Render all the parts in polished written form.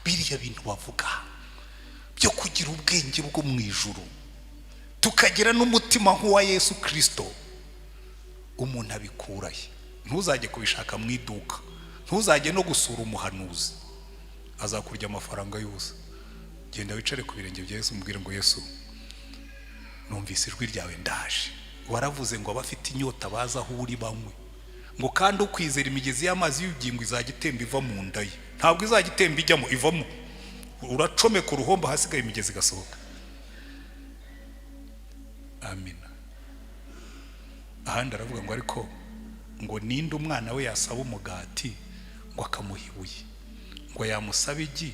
biriya bintu bavuga byo kugira ubwenge bwo mu ijuru tukagira n'umutima nk'uwa Yesu Kristo, umuntu abikurahe? Ntuzajye kubishaka mu iduka, ntuzajye no gusura umuhanuzi azakurya amafaranga yose. Genda wicare ku birenge bya Yesu umubwire ngo Yesu, numvise ijwi ryawe ndaje. Waravuze ngo abafite inyota baza aho uri banywe, ngo kandi ukwizera imigezi y'amazi y'ubugingo izajya itemba iva mu nda ye. Ntabwo izajya itemba ijyamo, ivamo. Uracomeka uruhombo hasigaye imigezi igasohoka. Amina. Ahandi aravuga ngo ariko ngo ninde umwana we yasaba umugati ngo akamuha ibuye, ngo yamusaba igi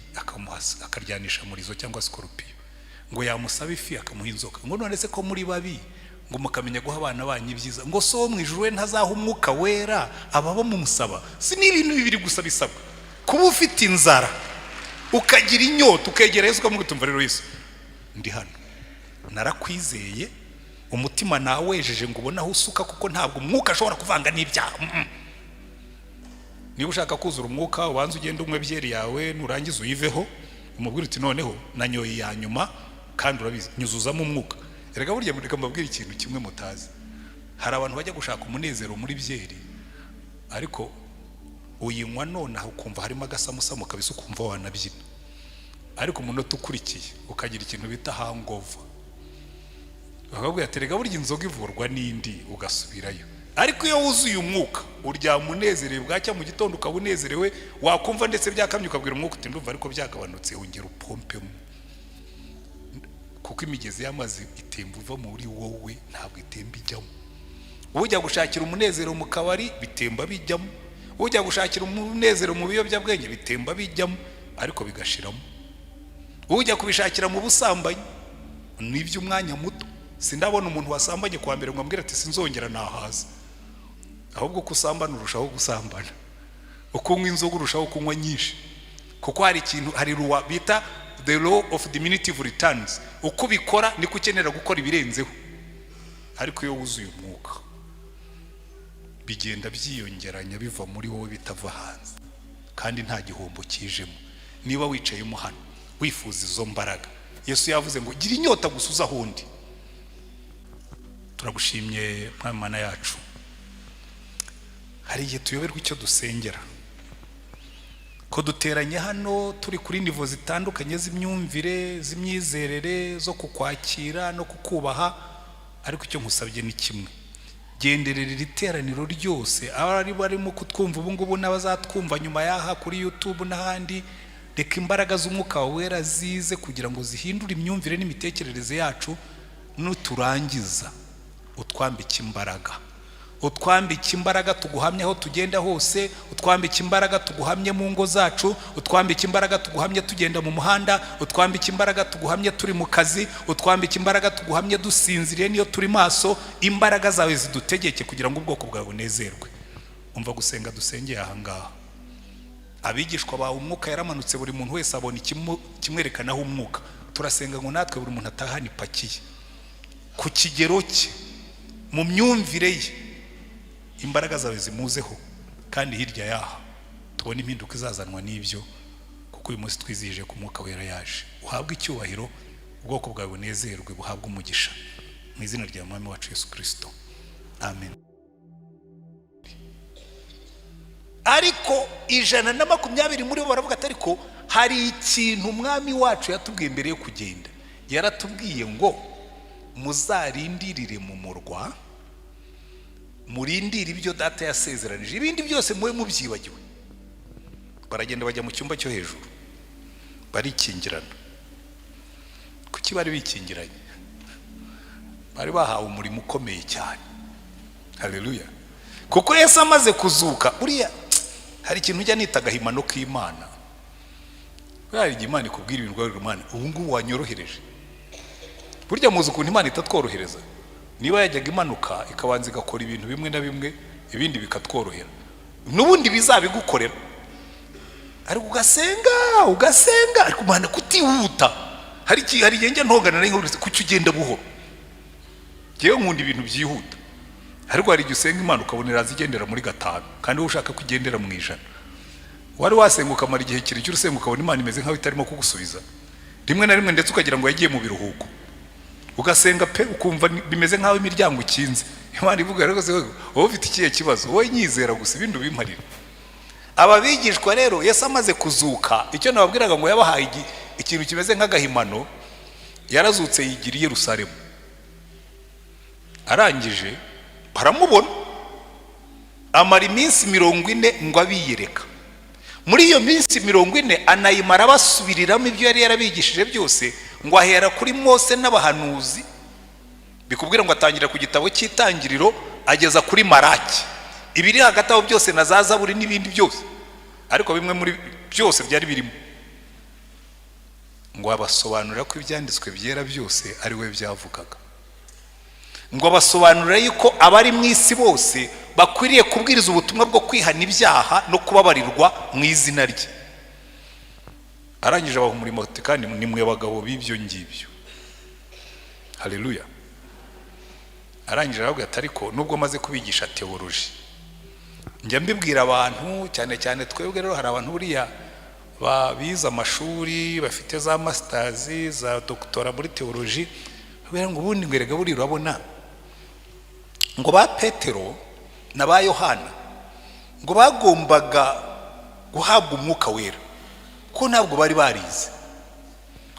akaryanisha murizo cyangwa sikorupiyo, ngo yamusaba ifi akamuha inzoka. Ngo none se ko muri babi ngo mukamenya guha abana banyu ibyiza, ngo so mu ijuru we ntazaha umwuka wera ababa mumusaba? Si n'ibintu bibiri gusa bisabwa. Kuba ufite inzara ukagira inyota ukegera Yesu ukamwita rero Yesu ndi hano, narakwizeye, umutima nawejeje ngo ubona aho usuka, kuko ntabwo umwuka ashobora kuvanga n'ibyaha. Niba ushaka kuzura umwuka ubanza ugende umwe byeri yawe, nurangiza uyiveho umubwire uti noneho nanyoye ya nyuma kandi urabizi nyuzuzamo umwuka. Erega burya mureka mbabwira ikintu kimwe mutazi. Hari abantu bajya gushaka umunezero muri byeri, ariko uyinywa none aho ukumva harimo agasamusamo kabisa ukumva wanabyina, ariko umunota ukurikiye ukagira ikintu bita hangover. Bakabwira ati erega burya inzoga ivurwa n'indi ugasubirayo. Ariko iyo wuzuye umwuka uryama unezerewe, bwacya mu gitondo ukaba unezerewe, wakumva ndetse byakamye ukabwira umwuka uti ndumva ariko byagabanutse, wongera upompemo. Kuko imigezi y'amazi itemba uva muri wowe, ntabwo itemba ijyamo. Ujya gushakira umunezero mu kabari bitemba bijyamo, ujya gushakira umunezero mu biyobyabwenge bitemba bijyamo, ariko bigashiramo. Ujya kubishakira mu busambanyi n'iby'umwanya muto. Sindabona umuntu wasambanye kwa mbere ngo ambwira ati sinzongera nahaza. Ahubwo kusambana urushaho gusambana, ukunywa inzoga urushaho kunywa nyinshi, kuko hari ikintu, hari ruwa bita the law of diminutive returns. Uko bikora niko ukenera gukora ibirenzeho. Ariko iyo wuzuye umwuka bigenda byiyongeranya biva muri wowe bitava hanze, kandi nta gihombo kijemo. Niba wicayemo hano wifuza izo mbaraga, Yesu yavuze ngo gira inyota gusuza hundi. Turagushimye Mwami Mana yacu. Hari igihe tuyoberwa icyo dusengera, ko duteranye hano turi kuri nivo zitandukanye z'imyumvire, z'imyizerere, zo kukwakira no kukubaha, ariko icyo nkusabye ni kimwe: genderera iri teraniro ryose, abari barimo kutwumva ubu ngubu n'abazatwumva nyuma yaha kuri YouTube n'ahandi. Reka imbaraga z'umwuka wera zize kugira ngo zihindure imyumvire n'imitekerereze yacu, nuturangiza utwambike imbaraga. Utwambike imbaraga tuguhamye aho tugenda hose, utwambike imbaraga tuguhamye mu ngo zacu, utwambike imbaraga tuguhamye tugenda mu muhanda, utwambike imbaraga tuguhamye turi mu kazi, utwambike imbaraga tuguhamye dusinziriye niyo turi maso. Imbaraga zawe zidutegeke kugira ngo ubwoko bwawe bunezerwe. Umva gusenga dusengeye aha ngaha. Abigishwa bawe umwuka yaramanutse, buri muntu wese abona kimwerekanaho umwuka. Turasenga ngo natwe buri muntu atahane ipakiye ku kigero cye, mu myumvire ye. Imbaraga zawe zimuzeho, kandi hirya yaha tubona impinduka izazanwa n'ibyo, kuko uyu munsi twizihije ku mwuka wera yaje. Uhabwe icyubahiro, ubwoko bwawe bunezerwe, buhabwe umugisha, mu izina rya Mwami wacu Yesu Kristo, amen. Ariko 120 muri bo baravuga ati ariko hari ikintu Umwami wacu yatubwiye mbere yo kugenda. Yaratubwiye ngo muzarindirire mu murwa, murindire ibyo data yasezeranije, ibindi byose muwe mubyibagiwe. Baragenda bajya mu cyumba cyo hejuru, barikingirana. Kuki bari bikingiranye? Bari bahawe umurimo ukomeye cyane. Haleluya. Kuko Yesu amaze kuzuka, buriya hari ikintu ujya nita agahimano k'Imana. Hari Imana ikubwira ibintu rwari Imana, ubu ngubu wanyorohereje. Burya muzi ukuntu Imana itatworohereza. Niba yajyaga imanuka ikabanza igakora ibintu bimwe na bimwe, ibindi bikatworohera, n'ubundi bizabigukorera. Ariko ugasenga ariko Imana kutihuta. Hari yenge ntongana nayo kuki ugenda buhoro. Jewe nkunda ibintu byihuta. Ariko hari igihe usenga Imana ukabonera zigendera muri 5, kandi wowe ushaka kugendera mu 100. wari wasenguka mara igihe kirekire usenguka ubona Imana imeze nkaho itarimo kugusubiza rimwe na rimwe, ndetse ukagira ngo yagiye mu biruhuko, ugasenga pe ukumva bimeze nkaho imiryango ikinze. Imana ivuga rero se wowe ufite ikihe kibazo, wowe nyizera gusa ibindi ubimparira. Aba bigishwa rero Yesu amaze kuzuka, icyo nababwiraga ngo yabahaye ikintu kimeze nk'agahimano, yarazutse yigira i Yerusalemu. Arangije baramubona, amara iminsi 40 ngo abiyereka. Muri iyo minsi 40 anayimara basubiriramo ibyo yari yarabigishije byose, ngo ahera kuri Mose n'abahanuzi, bikubwira ngo atangira ku gitabo cy'Itangiriro ageza kuri Maraki, ibiri hagati aho byose na za Zaburi n'ibindi byose, ariko bimwe muri byose byari birimo. Ngo abasobanurira ko ibyanditswe byera byose ari we byavugaga. Ngo abasobanurira yuko abari mu isi bose bakwiriye kubwiriza ubutumwa bwo kwihana ibyaha no kubabarirwa mu izina rye. Arangije abaha umurimo ati kandi nimwe bagabo b'ibyo ngibyo. Haleluya. Arangije aravuga ati ariko nubwo maze kubigisha teoloji, njya mbibwira abantu cyane cyane twebwe rero hari abantu buriya babiza amashuri bafite za masters za doctora muri teoloji, kubera ngo ubundi ngwerega buri urabona ngo ba Petero na ba Yohana ngo bagombaga guhabwa umwuka wera ko ntabwo bari barize.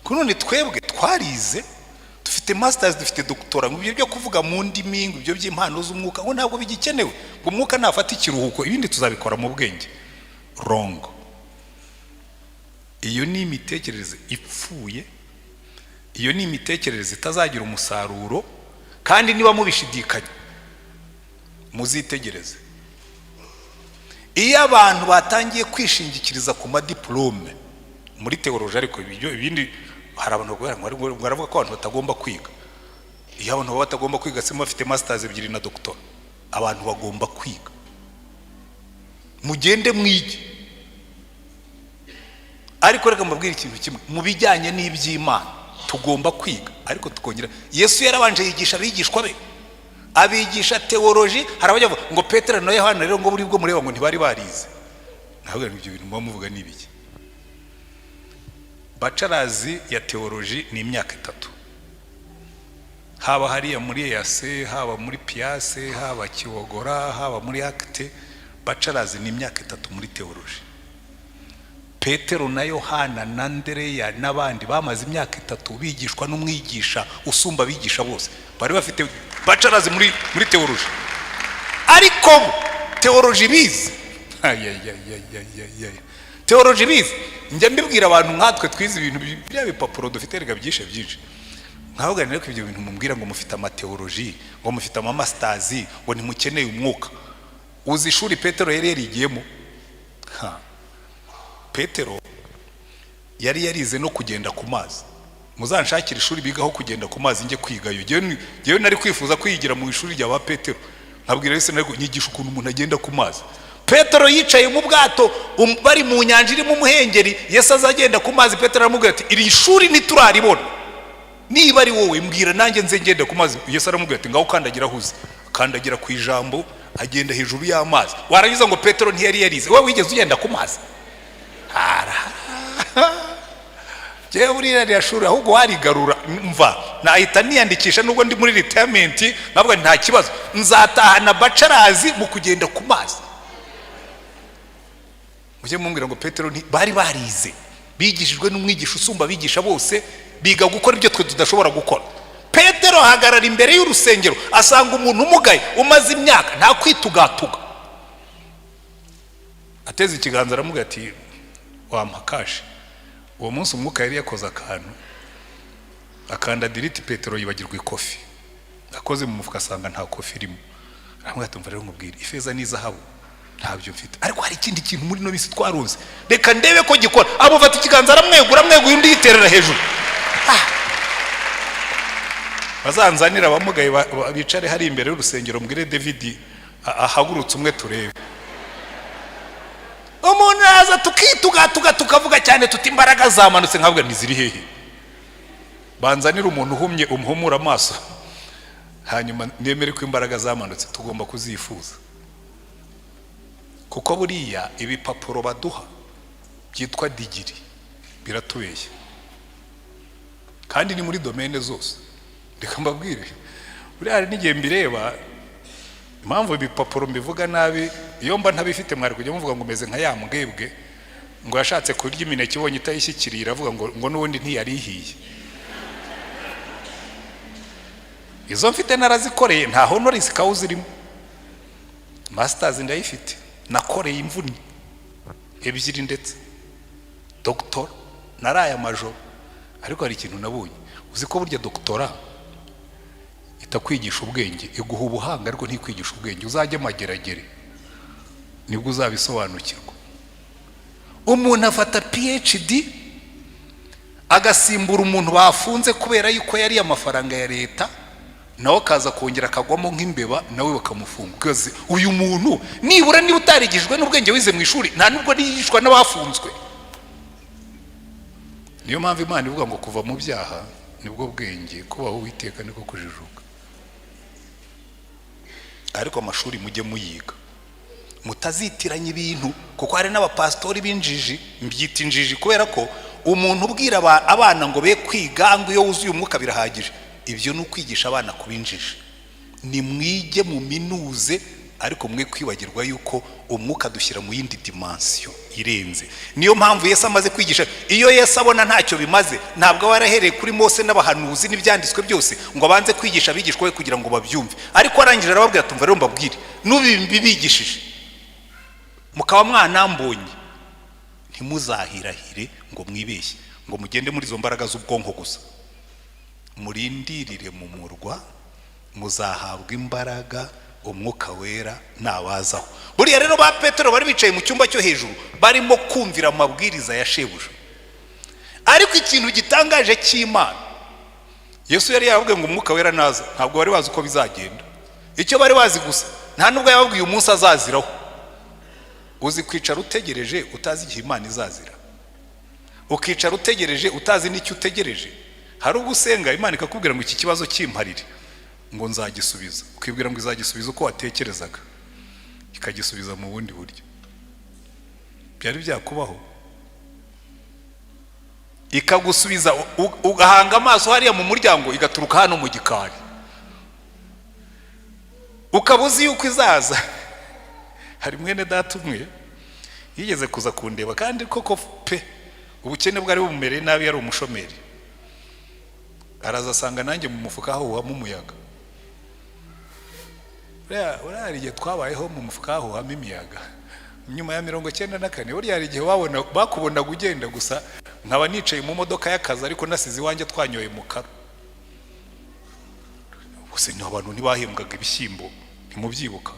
Ko none twebwe twarize, dufite masters dufite doctora, ngo ibyo byo kuvuga mu ndimi, ngo ibyo by'impano z'umwuka ngo ntabwo bigikenewe, ngo umwuka nafata ikiruhuko ibindi tuzabikora mu bwenge. Wrong. Iyo ni imitekerereze ipfuye, iyo ni imitekerereze itazagira umusaruro, kandi niba mubishidikanya muzitegereze. Iyo abantu batangiye kwishingikiriza ku madiplome muri teoloji, ariko ibindi hari abantu baravuga ko abantu batagomba kwiga. Iyo abantu batagomba kwiga se bafite masters 2 na doctor, abantu bagomba kwiga. Mugende mwige. Ariko reka mbabwire ikintu kimwe, mu bijyanye n'iby'Imana tugomba kwiga, ariko tukongera. Yesu yarabanje yigisha abigishwa be, abigisha teoloji. Harabavuga ngo Petero na Yohana rero ngo buri bwo mureba ngo ntibari barize. Ntabwo ibyo bintu muvuga nibiki. Bachelors ya teoloji ni imyaka 3, haba hariya muri EAC, haba muri Piase, haba Kiwogora, haba muri Acte. Bachelors ni imyaka 3 muri teoloji. Petero na Yohana na Andereya n'abandi bamaze imyaka 3 bigishwa n'umwigisha usumba bigisha bose, bari bafite bachelors muri teoloji. Ariko teoloji bize, teoloji bize. Njya mbibwira abantu nkatwe twize ibintu bya bipapuro dufite rega byishe byinshi, nkavuga niko ibyo bintu mumbwira ngo mufite amateoloji, ngo mufite ama masters, ngo ntimukeneye umwuka. Uzi ishuri Petero yari yarigiyemo? Petero yari yarize no kugenda ku mazi. Muzanshakira ishuri bigaho kugenda ku mazi nje kwigayo. Jewe nari kwifuza kwigira mu ishuri rya ba Petero, nkabwira Yesu nari nyigisha ukuntu umuntu agenda ku mazi. Petero yicaye mu bwato bari mu nyanja iri mu muhengeri, Yesu azagenda ku mazi. Petero aramubwira ati iri shuri ntituraribona, niba ari wowe mbwira nanjye nze ngenda ku mazi. Yesu aramubwira ati ngaho kandagira huze. Kandagira ku ijambo, agenda hejuru y'amazi. Warangiza ngo Petero ntiyari yarize, wowe wigeze ugenda ku mazi? Jewe buriya rya shuri ahubwo warigarura mva nahita niyandikisha nubwo ndi muri retirement, nabwo nta kibazo nzatahana bachelors mu kugenda ku mazi. Mujye mumbwira ngo Petero bari barize, bigishijwe n'umwigisha usumba bigisha bose, biga gukora ibyo twe tudashobora gukora. Petero ahagarara imbere y'urusengero asanga umuntu umugaye umaze imyaka, nta kwitugatuga, ateze ikiganza aramubwira ati wampakaje. Uwo munsi umwuka yari yakoze akantu, akanda diriti Petero yibagirwa ikofi, akoze mu mufuka asanga nta kofi irimo. Aramubwira ati mva rero nkubwire, ifeza n'izahabu ntabyo mfite, ariko hari ikindi kintu muri no bisi twaruze, reka ndebe ko gikora. Abo bafata ikiganza aramwegura undi yiterera hejuru. Bazanzanira abamugaye bicare hari imbere y'urusengero, mbwire David ahagurutse umwe turebe. Umuntu aza tukitugatuga tukavuga cyane tuti imbaraga zamanutse, nkavuga ntiziri hehe. Banzanira umuntu uhumye umuhumura amaso, hanyuma nemere ko imbaraga zamanutse tugomba kuzifuza. Kuko buriya ibipapuro baduha byitwa digiri, biratubeshya kandi ni muri domaine zose. Reka mbabwire, buriya hari n'igihe mbireba, impamvu ibipapuro mbivuga nabi, iyo mba ntabifite mwari kujya muvuga ngo meze nka ya mbwebwe ngo yashatse kurya imineke ibonye itayishyikiriye iravuga ngo n'ubundi ntiyari ihiye. Izo mfite narazikoreye, nta honoris causa irimo. Masters ndayifite, nakoreye imvuni ebyiri ndetse doctor naraye amajoro. Ariko hari ikintu nabonye, uzi ko burya doctora itakwigisha ubwenge, iguha ubuhanga ariko ntikwigisha ubwenge. Uzajye mageragere nibwo uzabisobanukirwa. Umuntu afata PhD agasimbura umuntu bafunze kubera yuko yari amafaranga ya leta, nawe kaza kongera akagwamo nk'imbeba, nawe bakamufunga. Uyu muntu nibura niba utarigishwe n'ubwenge wize mu ishuri, nta nubwo nigishwa n'abafunzwe. Niyo mpamvu Imana ivuga ngo kuva mu byaha nibwo bwenge, kubaho Uwiteka niko kujijuka. Ariko amashuri mujye muyiga, mutazitiranya ibintu, kuko hari n'abapastori b'injiji. Mbyita injiji kubera ko umuntu ubwira abana ngo be kwiga ngo iyo wuzuye umwuka birahagije. Ibyo ni ukwigisha abana kubinjiji. Ni mwige mu minuze, ariko mwe kwibagirwa yuko umwuka dushyira mu yindi dimension irenze. Niyo mpamvu Yesu amaze kwigisha, iyo Yesu abona ntacyo bimaze, ntabwo warahereye kuri Mose n'abahanuzi n'ibyanditswe byose ngo abanze kwigisha abigishwa be kugira ngo babyumve. Ariko arangije arababwira, tumva rero mbabwire, n'ubibigishije mukaba mwanambonye, ntimuzahirahire ngo mwibeshye ngo mugende muri izo mbaraga z'ubwonko gusa. Murindirire mu murwa, muzahabwa imbaraga umwuka wera nabazaho. Buriya rero ba Petero bari bicaye mu cyumba cyo hejuru barimo kumvira amabwiriza ya shebuja. Ariko ikintu gitangaje cy'Imana, Yesu yari yababwiye ngo umwuka wera naza, ntabwo bari bazi uko bizagenda. Icyo bari bazi gusa, nta nubwo yababwiye umunsi azaziraho. Uzi kwicara utegereje utazi igihe Imana izazira, ukicara utegereje utazi n'icyo utegereje. Hari ubwo usenga Imana ikakubwira ngo iki kibazo kimparire, ngo nzagisubiza, ukibwira ngo izagisubiza uko watekerezaga, ikagisubiza mu bundi buryo. Byari byakubaho? Ikagusubiza ugahanga amaso hariya mu muryango, igaturuka hano mu gikari, ukabuzi yuko izaza. Hari mwene data umwe yigeze kuza kundeba, kandi koko pe ubukene bwari bumumereye nabi, yari umushomeri. Araza asanga nanjye mu mufuka hahuhamo umuyaga. Uriya hari igihe twabayeho mu mufuka hahuhamo imiyaga nyuma ya 94. Uriya hari igihe bakubonaga ugenda gusa, nkaba nicaye mu modoka y'akazi ariko nasize iwanjye twanyoye mu karo. Gusa ni abantu ntibahembwaga ibishyimbo, ntimubyibuka?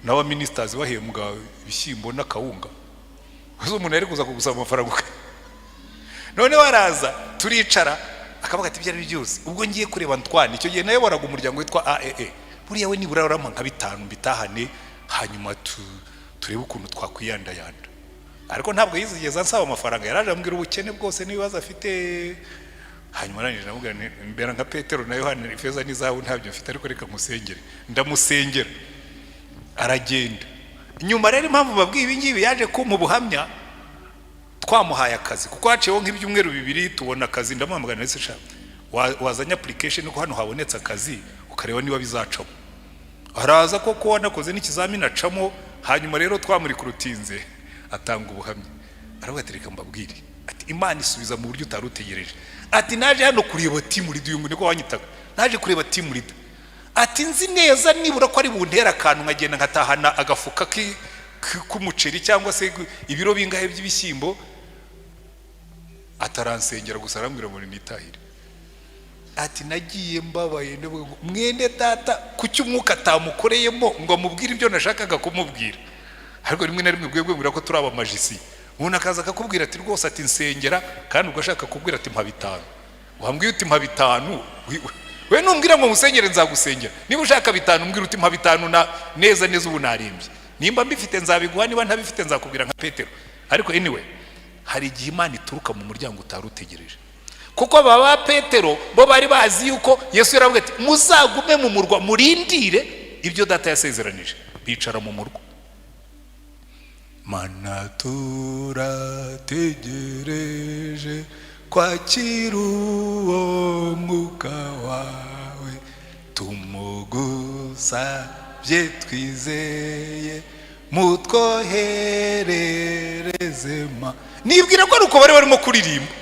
N'abaministers bahembwa ibishyimbo n'akawunga. Uzo umuntu yari kuza kugusaba amafaranga. None baraza turicara, akavuga ati byari byose. Ubwo ngiye kureba Ntwani, icyo gihe nayo waraga umuryango witwa AAA. Buriya we nibura urama nka 5 mbitahane, hanyuma turebe ukuntu twakwiyandayanda. Ariko ntabwo yizigeza ansaba amafaranga, yaraje ambwira ubukene bwose n'ibibazo afite. Hanyuma nanjye namubwira mbera nka Petero na Yohana, ifeza n'izahabu ntabyo mfite, ariko reka musengere. Ndamusengera, aragenda. Nyuma rero impamvu babwiye ibi ngibi, yaje kumpa ubuhamya, twamuhaye akazi kuko haciyeho nk'ibyumweru 2 tubona akazi. Ndamuhamagara nese sha wazanye application ko hano habonetse akazi, ukareba niba bizacamo. Araza koko wanakoze n'ikizamini acamo. Hanyuma rero twamuri kurutinze, atanga ubuhamya. Aravuga ati reka mbabwire, ati Imana isubiza mu buryo utarutegereje. Ati naje hano kureba team lead, uyu niko wanyitaga, naje kureba team lead. Ati nzi neza nibura ko ari buntera akantu nkagenda nkatahana agafuka k'umuceri cyangwa se ibiro bingahe by'ibishyimbo. Ataransengera gusa arambwira ngo nitahire. Ati nagiye mbabaye, mwene data kuki umwuka atamukoreyemo ngo amubwire ibyo nashakaga kumubwira. Ariko rimwe na rimwe bwebwe mwira ko turi abamajisi, umuntu akaza akakubwira ati rwose ati nsengera, kandi ubwo ashaka kubwira ati mpa 5. Wambwiye uti mpa 5, we numbwira ngo musengere nzagusengera. Niba ushaka 5 umbwira uti mpa 5 na neza ubu narembye. Nimba mbifite nzabiguha, niba ntabifite nzakubwira nka Petero. Ariko anyway, hari igihe Imana ituruka mu muryango utarutegereje. Kuko baba Petero bo bari bazi yuko Yesu yaravuga ati muzagume mu murwa murindire ibyo data yasezeranije. Bicara mu murwa. mana turategereje kwakira uwo mwuka wawe, tumugusabye twizeye mutwohererezema. nibwira ko ari uko bari barimo kuririmba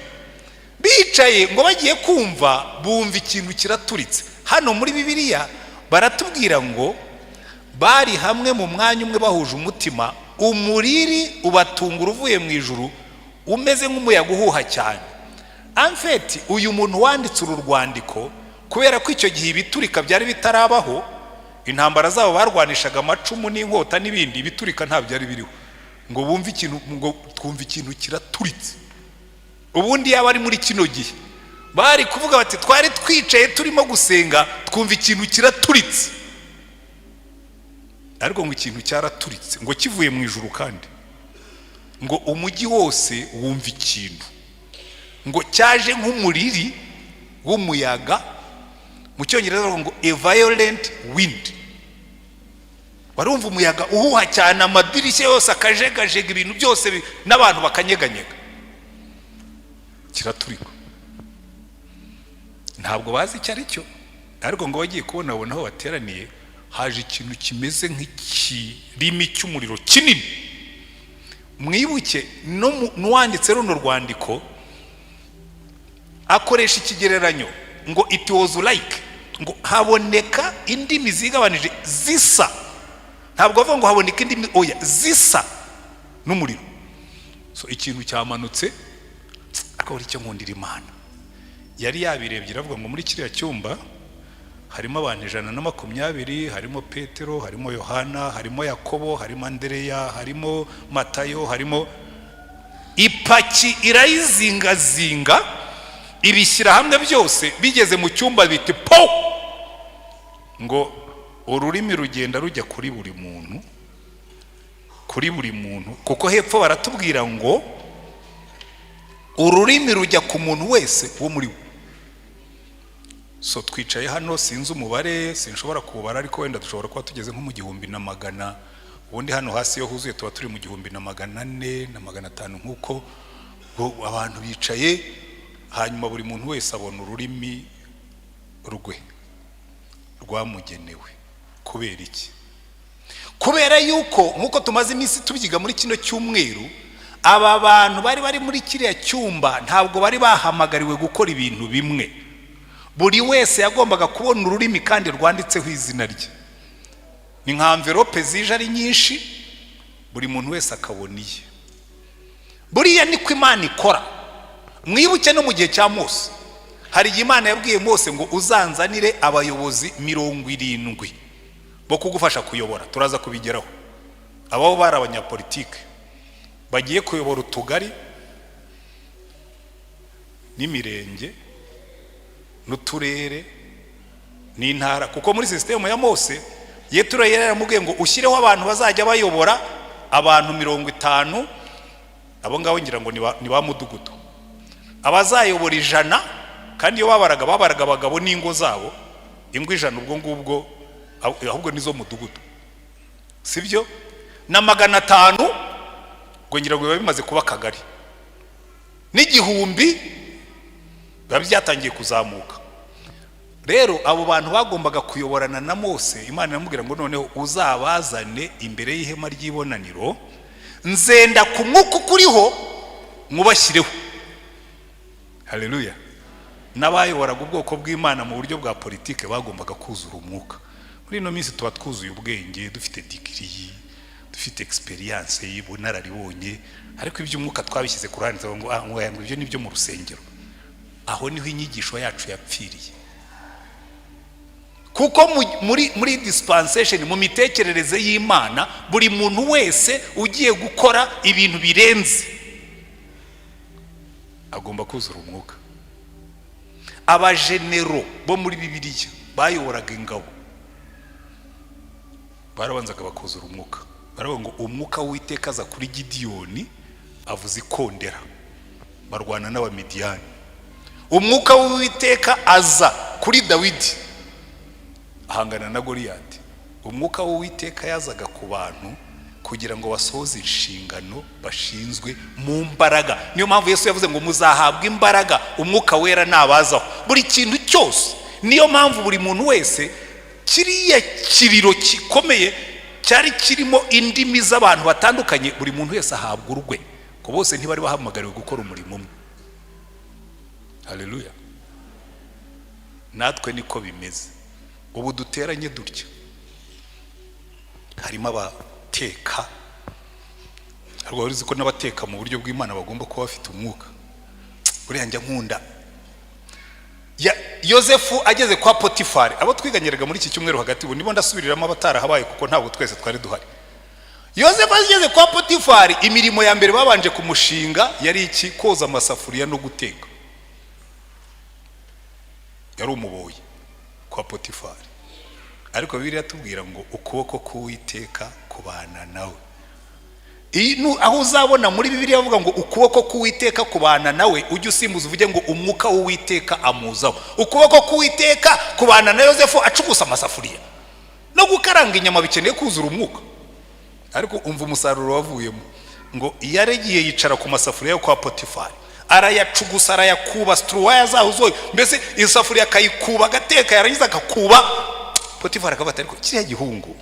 bicaye ngo bagiye kumva, bumva ikintu kiraturitse. hano muri Bibiliya baratubwira ngo bari hamwe mu mwanya umwe bahuje umutima, umuriri ubatungura uvuye mu ijuru umeze nk'umuyaga uhuha cyane. Amfeti uyu muntu wanditse uru rwandiko, kubera ko icyo gihe ibiturika byari bitarabaho, intambara zabo barwanishaga amacumu n'inkota n'ibindi, ibiturika nta byari biriho, ngo bumve ikintu, ngo twumve ikintu kiraturitse. ubundi yaba ari muri kino gihe bari kuvuga bati twari twicaye turimo gusenga twumva ikintu kiraturitse, ariko ngo ikintu cyaraturitse, ngo kivuye mu ijuru, kandi ngo umujyi wose wumva ikintu, ngo cyaje nk'umuriri w'umuyaga, mu cyongereza ngo a violent wind. barumva umuyaga uhuha cyane, amadirishya yose akajegajega, ibintu byose n'abantu bakanyeganyega, kiraturika. ntabwo bazi icyo ari cyo, ariko ngo bagiye kubona babona aho bateraniye haje ikintu kimeze nk'ikirimi cy'umuriro kinini. mwibuke n'uwanditse runo rwandiko akoresha ikigereranyo ngo it was like, ngo haboneka indimi zigabanije zisa, ntabwo bavuga ngo haboneka indimi, oya, zisa n'umuriro. so ikintu cyamanutse, akaba ari cyo nkundira Imana. yari yabirebye iravuga ngo muri kiriya cyumba harimo abantu 120, harimo Petero, harimo Yohana, harimo Yakobo, harimo Andereya, harimo Matayo, harimo ipaki irayizingazinga, ibishyira hamwe byose. bigeze mu cyumba biti po, ngo ururimi rugenda rujya kuri buri muntu, kuko hepfo baratubwira ngo ururimi rujya ku muntu wese wo muri bo. so twicaye hano, sinzi umubare, sinshobora kubara, ariko wenda dushobora kuba tugeze nko mu 1,100. ubundi hano hasi yo huzuye tuba turi mu 1,400 na 500 nk'uko. abantu bicaye, hanyuma buri muntu wese abona ururimi rwe rwamugenewe. kubera iki? kubera yuko nk'uko tumaze iminsi tubyiga muri kino cyumweru, aba bantu bari muri kiriya cyumba ntabwo bari bahamagariwe gukora ibintu bimwe. buri wese yagombaga kubona ururimi kandi rwanditseho izina rye. ni nka envelope zije ari nyinshi, buri muntu wese akabona iye. buriya niko Imana ikora. mwibuke no mu gihe cya Mose, hari igihe Imana yabwiye Mose ngo uzanzanire abayobozi 70 bo kugufasha kuyobora. turaza kubigeraho. ababo bari abanyapolitike bagiye kuyobora utugari n'imirenge n'uturere n'intara, kuko muri system ya Mose Yeturo yaramubwiye ngo ushyireho abantu bazajya bayobora abantu 50. abo ngabo ngira ngo ni ba mudugudu, abazayobora 100, kandi iyo babaraga abagabo n'ingo zabo, ingo 100 ubwo ngubwo ahubwo nizo mudugudu, sibyo? na 500 ngo ngira ngo biba bimaze kuba kagari, n'igihumbi biba byatangiye kuzamuka. rero abo bantu bagombaga kuyoborana na Mose, Imana iramubwira ngo noneho uzabazane imbere y'ihema ry'ibonaniro, nzenda ku mwuka kuriho mubashyireho. haleluya. n'abayoboraga ubwoko bw'Imana mu buryo bwa politike bagombaga kuzura umwuka. muri ino minsi tuba twuzuye ubwenge, dufite degree, dufite experience y'ubunararibonye, ariko iby'umwuka twabishyize ku ruhande ngo ibyo nibyo mu rusengero. aho niho inyigisho yacu yapfiriye, kuko muri dispensation, mu mitekerereze y'Imana, buri muntu wese ugiye gukora ibintu birenze agomba kuzura umwuka. abajenero bo muri Bibiliya bayoboraga ingabo, barabanzaga bakuzura umwuka. baravuga ngo umwuka w'Uwiteka aza kuri Gidiyoni, avuza ikondera, barwana n'Abamidiyani. umwuka w'Uwiteka aza kuri Dawidi, ahangana na Goliyati. umwuka w'Uwiteka yazaga ku bantu kugira ngo basohoze inshingano bashinzwe mu mbaraga. Niyo mpamvu Yesu yavuze ngo muzahabwa imbaraga umwuka wera nabazaho. Buri kintu cyose, niyo mpamvu buri muntu wese kiriya kiriro gikomeye cyari kirimo indimi z'abantu batandukanye, buri muntu wese ahabwa urwe, ko bose ntibari bahamagariwe gukora umurimo umwe. Haleluya. Natwe niko bimeze. Ubu duteranye dutya, harimo abateka, ariko uzi ko n'abateka mu buryo bw'Imana bagomba kuba bafite umwuka. Buriya njya nkunda Yosefu ageze kwa Potifari, abo twiganyiraga muri iki cyumweru hagati, ubu nibo ndasubiriramo abatarahabaye kuko ntabwo twese twari duhari. Yosefu ageze kwa Potifari, imirimo ya mbere babanje kumushinga yari iki? Koza amasafuriya no guteka. Yari umuboyi kwa Potifari, ariko Bibiliya tubwira ngo ukuboko k'Uwiteka kubana nawe. Aho uzabona muri Bibiliya bavuga ngo ukuboko k'Uwiteka kubana nawe, ujye usimbuza uvuge ngo umwuka w'Uwiteka amuzaho. Ukuboko k'Uwiteka kubana na Yosefu acugusa amasafuriya no gukaranga inyama bikeneye kuzura umwuka. Ariko umva umusaruro wavuyemo, ngo yaregiye yicara ku masafuriya yo kwa Potifari, arayacugusa arayakuba, struwaya zaho zoye, mbese isafuriya akayikuba agateka, yarangiza akakuba. Potifari akavuga ariko kiriya gihungu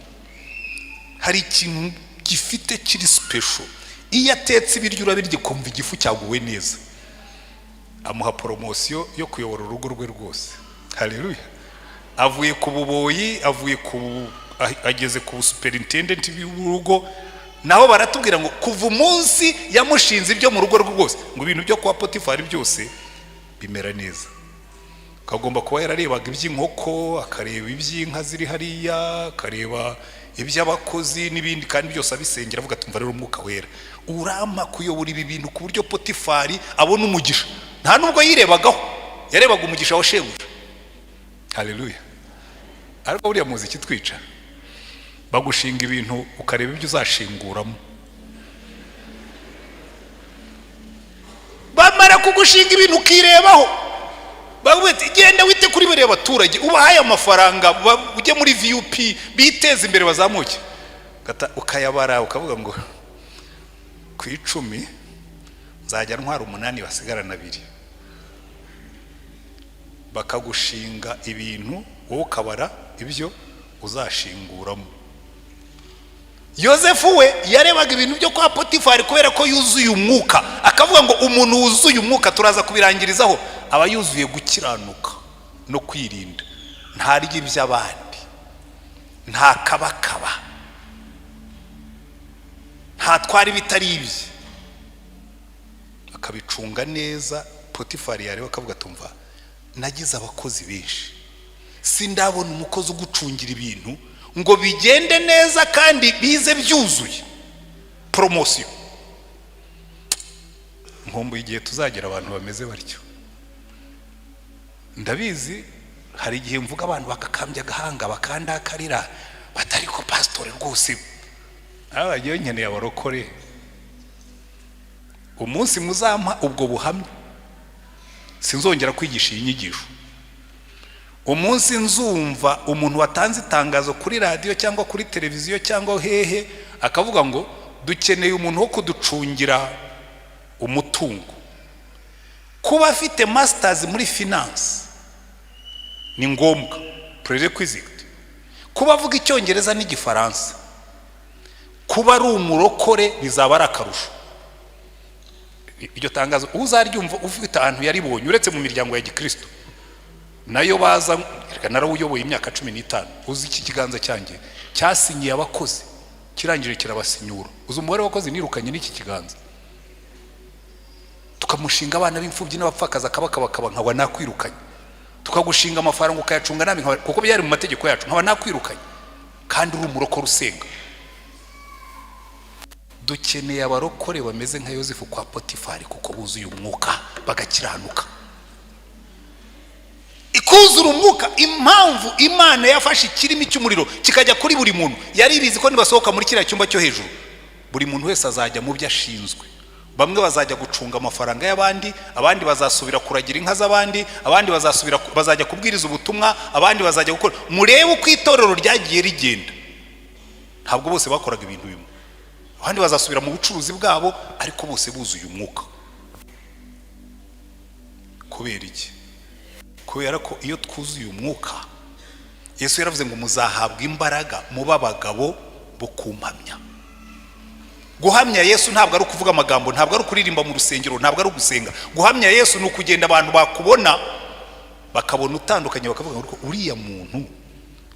hari ikintu gifite kiri special, iyo atetse ibiryo urabirya kumva igifu cyaguwe neza. Amuha promotion yo kuyobora urugo rwe rwose. Haleluya. Avuye ku buboyi, ageze ku superintendent w'urugo, naho baratubwira ngo kuva umunsi yamushinze ibyo mu rugo rwe rwose, ngo ibintu byo kwa Potifari byose bimera neza. Kagomba kuba yararebaga iby'inkoko, akareba iby'inka ziri hariya, akareba iby'abakozi n'ibindi, kandi byose abisengera avuga ati mva rero umwuka wera urama kuyobora ibi bintu ku buryo Potifari abona umugisha. Nta nubwo yirebagaho, yarebaga umugisha wa shebuja. Haleluya. Ariko buriya muzi kitwica, bagushinga ibintu ukareba ibyo uzashinguramo. Bamara kugushinga ibintu ukirebaho, bagwete genda wite kuri bere abaturage, ubahaye amafaranga, ujye muri VUP biteze imbere bazamuke. Ukayabara ukavuga ngo ku 10 nzajya ntwara 8 basigarana 2. Bakagushinga ibintu wowe ukabara ibyo uzashinguramo. Yosefu we yarebaga ibintu byo kwa Potifari kubera ko yuzuye umwuka, akavuga ngo umuntu wuzuye umwuka turaza kubirangirizaho aba yuzuye gukiranuka no kwirinda, ntarya iby'abandi, nta kabakaba, nta twari bitari ibye, akabicunga neza. Potifari yareba akavuga tumva nagize abakozi benshi, sindabona umukozi ugucungira ibintu ngo bigende neza kandi bize byuzuye. Promotion. Nkombo igihe tuzagira abantu bameze batyo. Ndabizi hari igihe mvuga abantu bakakambya gahanga bakandakarira batari ko pastor rwose abagiye nkeneye abarokore. Umunsi muzampa ubwo buhamya sinzongera kwigisha iyi nyigisho. Umunsi nzumva umuntu watanze itangazo kuri radio cyangwa kuri televiziyo cyangwa hehe akavuga ngo dukeneye umuntu wo kuducungira umutungo, kuba afite masters muri finance ni ngombwa, prerequisite. Kuba avuga icyongereza n'igifaransa, kuba ari umurokore bizaba ari akarusho. Iryo tangazo uzaryumva ufite ahantu yaribonye uretse mu miryango ya Gikristo, nayo baza narawuyoboye imyaka 15. Uzi iki kiganza cyanjye cyasinyiye abakozi kirangije kirabasinyura. Uzi umubare w'abakozi nirukanye n'iki kiganza, tukamushinga abana b'imfubyi n'abapfakaza akabakaba nkaba nakwirukanye, tukagushinga amafaranga ukayacunga nabi kuko byari mu mategeko yacu nkaba nakwirukanye, kandi uri umurokore usenga. Dukeneye abarokore bameze nka Yosefu kwa Potifari kuko buzuye umwuka bagakiranuka. Ikuzura umwuka, impamvu Imana yafashe ikirimi cy'umuriro kikajya kuri buri muntu, yari ibizi ko nibasohoka muri kiriya cyumba cyo hejuru buri muntu wese azajya mu byo ashinzwe. Bamwe bazajya gucunga amafaranga y'abandi, abandi bazasubira kuragira inka z'abandi, abandi bazajya kubwiriza ubutumwa, abandi bazajya gukora. Murebe uko itorero ryagiye rigenda, ntabwo bose bakoraga ibintu bimwe. abandi bazasubira mu bucuruzi bwabo, ariko bose buzuye umwuka. Kubera iki? Kubera ko iyo twuzuye umwuka, Yesu yaravuze ngo muzahabwa imbaraga muba abagabo bo kumpamya. Guhamya Yesu ntabwo ari ukuvuga amagambo, ntabwo ari ukuririmba mu rusengero, ntabwo ari ugusenga. Guhamya Yesu ni ukugenda abantu bakubona bakabona utandukanye, bakavuga ngo uriya muntu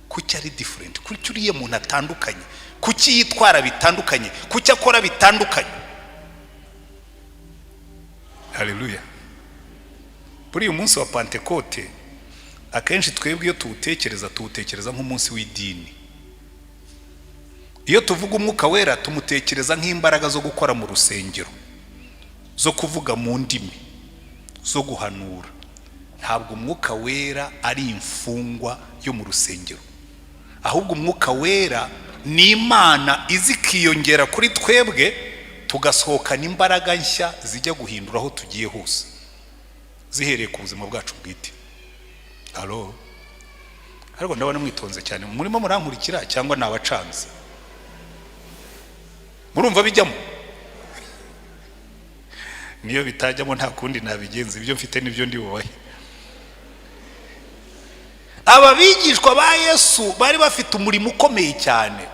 kuki ari different, kuki uriya muntu atandukanye, kuki yitwara bitandukanye, kuki akora bitandukanye. Haleluya. Buri umunsi wa Pentecote akenshi twebwe iyo tuwutekereza nk'umunsi w'idini. Iyo tuvuga umwuka wera tumutekereza nk'imbaraga zo gukora mu rusengero, zo kuvuga mu ndimi, zo guhanura. Ntabwo umwuka wera ari imfungwa yo mu rusengero, ahubwo umwuka wera ni Imana izikiyongera kuri twebwe, tugasohokana imbaraga nshya zijya guhindura aho tugiye hose, zihereye ku buzima bwacu bwite. Halo. Ariko ndabona mwitonze cyane, murimo murankurikira cyangwa nabacanze? Murumva bijyamo? Niyo bitajyamo nta kundi nabigenza, ibyo mfite nibyo ndi bubahe. Aba bigishwa ba Yesu bari bafite umurimo ukomeye cyane.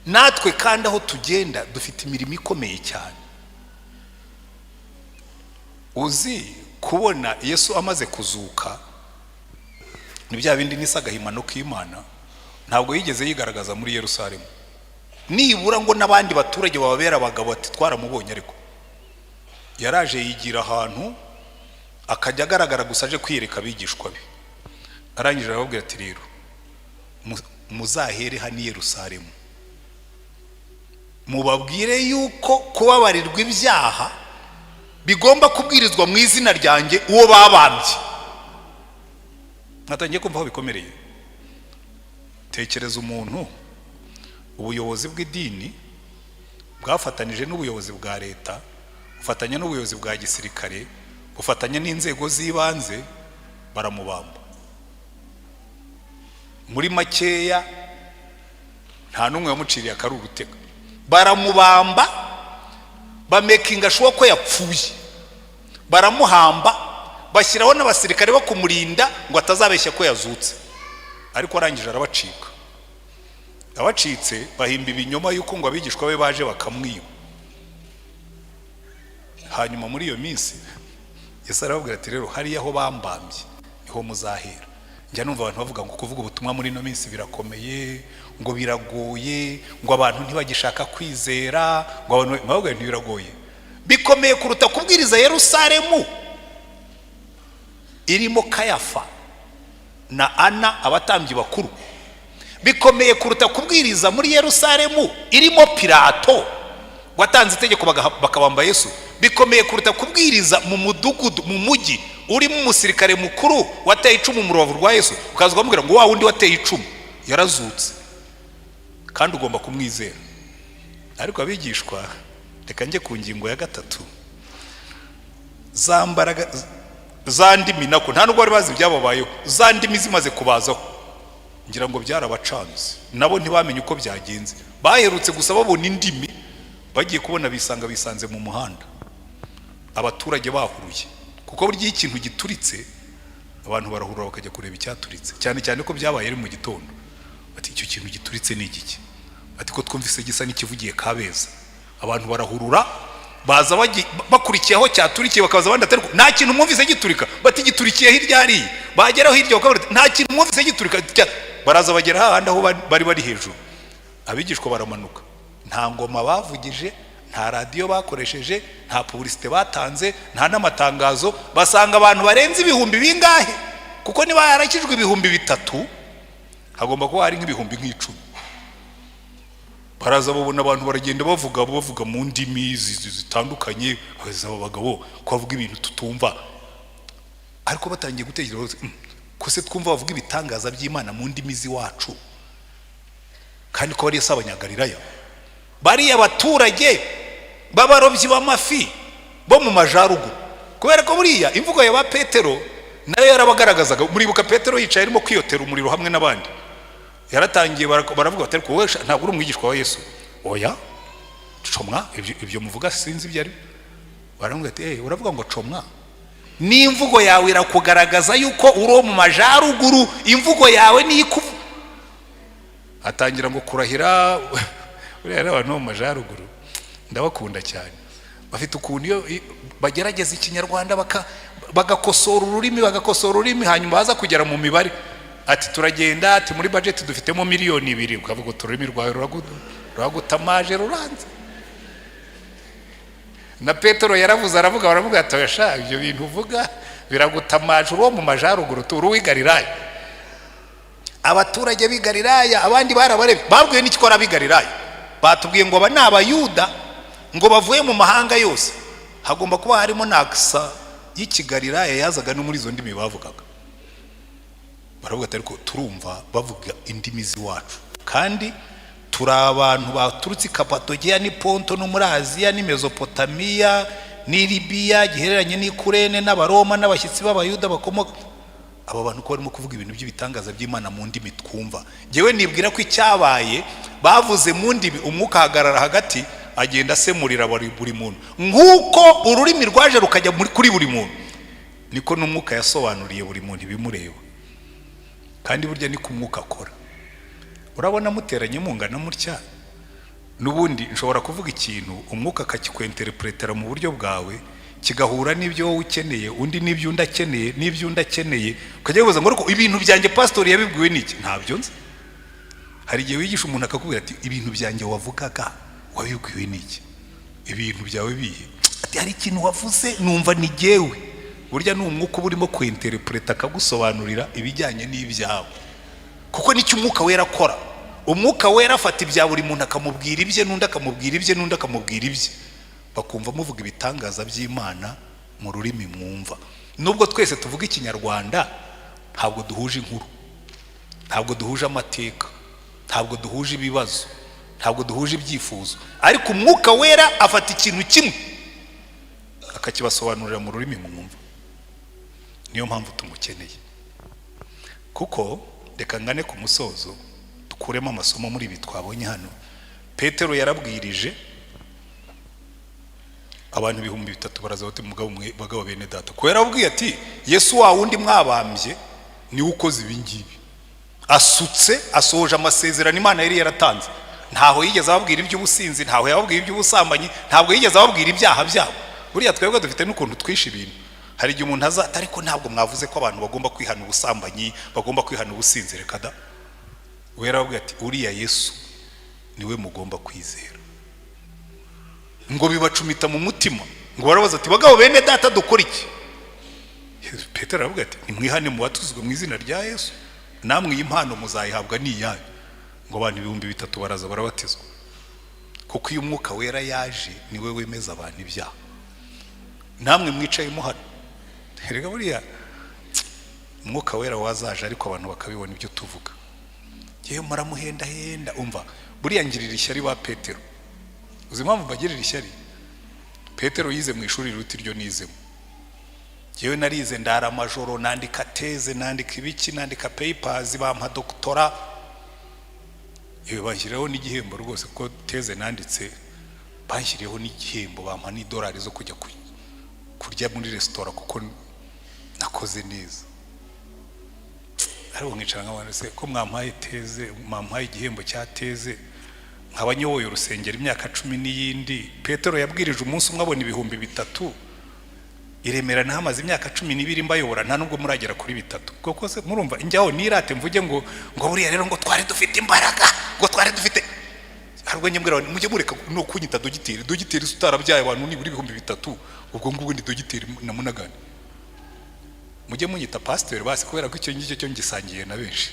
Natwe kandi aho tugenda dufite imirimo ikomeye cyane. Uzi kubona Yesu amaze kuzuka, ni bya bindi nisagahimano k'Imana, ntabwo yigeze yigaragaza muri Yerusalemu. Nibura ngo n'abandi baturage bababera abagabo ati twaramubonye, ariko yaraje yigira ahantu akajya agaragara gusa aje kwiyereka abigishwa be. Arangije arababwira ati rero muzahere hano i Yerusalemu, mubabwire yuko kubabarirwa ibyaha bigomba kubwirizwa mu izina ryanjye uwo babambye. Natangiye kumva aho bikomereye. Tekereza umuntu, ubuyobozi bw'idini bwafatanije n'ubuyobozi bwa leta, bufatanya n'ubuyobozi bwa gisirikare, bufatanya n'inzego z'ibanze, baramubamba. Muri makeya nta n'umwe wamuciriye akari urutega, baramubamba, bamekinga shuwa ko yapfuye, baramuhamba, bashyiraho n'abasirikare bo kumurinda ngo atazabeshya ko yazutse. Ariko arangije arabacika. Abacitse bahimba ibinyoma yuko ngo abigishwa be baje bakamwiba. Hanyuma muri iyo minsi Yesu arababwira ati rero hariya aho bambambye niho muzahera. Njya numva abantu bavuga ngo kuvuga ubutumwa muri ino minsi birakomeye, ngo biragoye, ngo abantu ntibagishaka kwizera, ngo abantu bavuga ntibiragoye. Bikomeye kuruta kubwiriza Yerusalemu irimo Kayafa na Ana abatambyi bakuru. Bikomeye kuruta kubwiriza muri Yerusalemu irimo Pilato watanze itegeko bakabamba Yesu. Bikomeye kuruta kubwiriza mu mudugudu, mu mujyi urimo umusirikare mukuru wateye icumu mu rubavu rwa Yesu, ukaza kumubwira ngo wa wundi wateye icumu yarazutse kandi ugomba kumwizera. Ariko abigishwa, reka njye ku ngingo ya gatatu, za mbaraga za ndimi nako nta nubwo bari bazi ibyababayeho, za ndimi zimaze kubazaho ngira ngo byarabacanze, nabo ntibamenye uko byagenze. Baherutse gusa babona indimi, bagiye kubona bisanze mu muhanda, abaturage bahuruye. Kuko burya ikintu gituritse abantu barahurura bakajya kureba icyaturitse, cyane cyane ko byabaye ari mu gitondo. Ati icyo kintu gituritse ni igiki? Ati ko twumvise gisa n'ikivugiye Kabeza. Abantu barahurura baza bakurikiye aho cyaturikiye, bakaza abandi atari nta kintu mwumvise giturika. Bati giturikiye hirya hari, bageraho hirya bakabura nta kintu mwumvise giturika. Baraza bagera hahandi aho bari hejuru. Abigishwa baramanuka, nta ngoma bavugije, nta radio bakoresheje, nta publicité batanze, nta n'amatangazo. Basanga abantu barenze ibihumbi bingahe, kuko niba yarakijwe ibihumbi 3 hagomba kuba hari nk'ibihumbi 10. Baraza babona abantu baragenda bavuga mu ndimi zitandukanye, abazaba bagabo ko bavuga ibintu tutumva. Ariko batangiye gutekereza ko se twumva bavuga ibitangaza by'Imana mu ndimi ziwacu, kandi ko bari Abanyagalilaya, bari abaturage b'abarobyi b'amafi bo mu majaruguru. Kubera ko buriya imvugo ya ba Petero nayo yarabagaragazaga. Muribuka Petero yicaye arimo kwiyotera umuriro hamwe n'abandi, yaratangiye baravuga bati ariko wowe ntabwo uri umwigishwa wa Yesu. oya comwa, ibyo muvuga sinzi ibyo ari. Baramubwira ati uravuga ngo comwa, n'imvugo yawe irakugaragaza yuko uri mu majaruguru, imvugo yawe ni ikuvu. Atangira ngo kurahira. Uriya abantu mu majaruguru ndabakunda cyane, bafite ukuntu iyo bagerageza ikinyarwanda bagakosora ururimi hanyuma baza kugera mu mibare ati turagenda ati muri budget dufitemo miliyoni 2, ukavuga ururimi rwawe ruragutamaje ruranze. Na Petero yaravuze aravuga, baravuga ati yasha ibyo bintu uvuga biragutamaje, uri mu majaruguru turi wigariraya. Abaturage bigariraya abandi barabarebe babwiye n'ikikora bigariraya, batubwiye ngo aba ni abayuda ngo bavuye mu mahanga yose, hagomba kuba harimo naksa y'ikigariraya yazaga no muri izo ndimi bavugaga. Baravuga ati ariko turumva bavuga indimi z'iwacu, kandi turi abantu baturutse Kapadokiya ni Ponto no muri Aziya ni Mesopotamiya ni Libiya gihereranye ni Kurene n'Abaroma n'abashyitsi b'abayuda bakomoka. Aba bantu ko barimo kuvuga ibintu by'ibitangaza by'Imana mu ndimi twumva. Jewe nibwira ko icyabaye bavuze mu ndimi, umwuka hagarara hagati agenda asemurira buri muntu, nk'uko ururimi rwaje rukajya kuri buri muntu, niko n'umwuka yasobanuriye buri muntu ibimureba. Kandi burya ni ku mwuka akora. Urabona muteranye mungana mutya, n'ubundi nshobora kuvuga ikintu umwuka akakikwenterepretera mu buryo bwawe, kigahura n'ibyo wowe ukeneye, undi n'ibyo undi akeneye, n'ibyo undi akeneye, ukajya wibaza ngo ariko ibintu byanjye pastor yabibwiwe n'iki? Ntabyo nzi. Hari igihe wigisha umuntu akakubwira ati ibintu byanjye wavugaga wabibwiwe n'iki? Ibintu byawe bihe? Ati hari ikintu wavuze numva ni jewe. Burya ni umwuka urimo kwenterpreta akagusobanurira ibijyanye n'ibyawe, kuko nicyo umwuka wera akora. Umwuka wera afata ibya buri muntu akamubwira ibye, n'undi akamubwira ibye, n'undi akamubwira ibye, bakumva muvuga ibitangaza by'Imana mu rurimi mwumva. Nubwo twese tuvuga ikinyarwanda, ntabwo duhuje inkuru, ntabwo duhuje amateka, ntabwo duhuje ibibazo, ntabwo duhuje ibyifuzo, ariko umwuka wera afata ikintu kimwe akakibasobanurira mu rurimi mwumva. Niyo mpamvu tumukeneye. Kuko reka ngane ku musozo dukuremo amasomo muri ibi twabonye hano. Petero yarabwirije abantu 3,000 baraza bati mugabo bene data, ko yarabwiye ati Yesu wa wundi mwabambye ni ukoze ibi ngibi, asutse asohoje amasezerano Imana yari yaratanze. Ntaho yigeze ababwira iby'ubusinzi, ntaho yababwira iby'ubusambanyi, ntabwo yigeze ababwira ibyaha byabo. Buriya twebwe dufite n'ukuntu twisha ibintu. Hari igihe umuntu azata ariko ntabwo mwavuze ko abantu bagomba kwihana ubusambanyi, bagomba kwihana ubusinzi. Reka da, wera ababwira ati uriya Yesu niwe mugomba kwizera. Ngo bibacumita mu mutima, ngo barabaza ati bagabo bene data dukora iki? Petero aravuga ati nimwihane mu batuzwe mu izina rya Yesu, namwe impano muzayihabwa n'iyanyu. Ngo abantu 3,000 baraza barabatizwa, kuko iyo umwuka wera yaje niwe wemeza abantu ibyaha. Namwe mwicayemo hano, erega buriya umwuka wera wazaje ariko abantu bakabibona ibyo tuvuga. Yewe maramuhenda henda. Umva, buriya ngirira ishyari ba Petero. Uzi impamvu bagirira ishyari? Petero yize mu ishuri riruta iryo nizemo. Yewe narize ndara amajoro, nandika teze, nandika ibiki, nandika papers, bampa doktora. Yewe banshyiriyeho n'igihembo rwose, ko teze nanditse banshyiriyeho n'igihembo, bampa $1 zo kujya kurya muri restaurant kuko nakoze neza. Ariko nkicara nk'abantu se ko mwampaye teze, mwampaye igihembo cya teze, nk'abanyoboye urusengero imyaka 10 n'iyindi. Petero yabwirije umunsi umwe abona 3,000. Iremera nahamaze imyaka 12 mbayobora, nta nubwo muragera kuri 3. Kuko se murumva njyaho nirate mvuge ngo buriya rero ngo twari dufite imbaraga, ngo twari dufite. Harwo nyembwira mujye mureka no kunyita dogiteri. Dogiteri sutarabyaye abantu ni buri 3,000. Ubwo ngubwo ndi dogiteri na munagani. Mujye munyita pasteur basi, kubera ko icyo ngicyo cyo ngisangiye na benshi.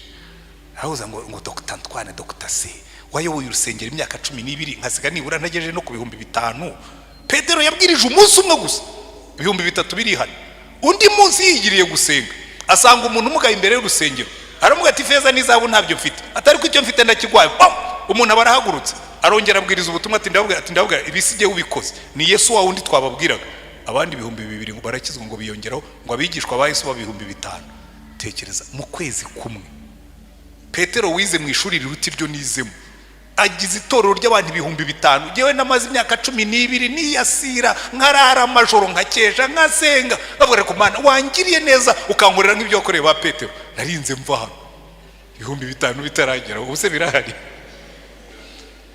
Ahuza ngo Dr. Antoine, Dr. C wayoboye urusengero imyaka 12, nkasiga nibura ntagejeje no ku 5,000. Petero yabwirije umunsi umwe gusa 3,000 biri hano. Undi munsi yigiriye gusenga, asanga umuntu umugaye imbere y'urusengero, aramuga ati feza n'izabu ntabyo mfite, atari ko icyo mfite ndakigwaye. Umuntu abarahagurutse arongera abwiriza ubutumwa ati ndabwira ibisige ubikoze ni Yesu wa wundi twababwiraga. Abandi 2,000 ngo barakizwa, ngo biyongeraho ngo abigishwa ba Yesu ba 5,000. Tekereza mu kwezi kumwe Petero wize mu ishuri riruta iryo nizemo agize itorero ry'abantu 5,000. Jewe namaze imyaka 12 niyasira nkarara amajoro nkakesha nkasenga bavuga ko Mana wangiriye neza ukankorera nk'ibyo wakoreye ba Petero. Narinze mva hano 5,000 bitaragera ubuse birahari.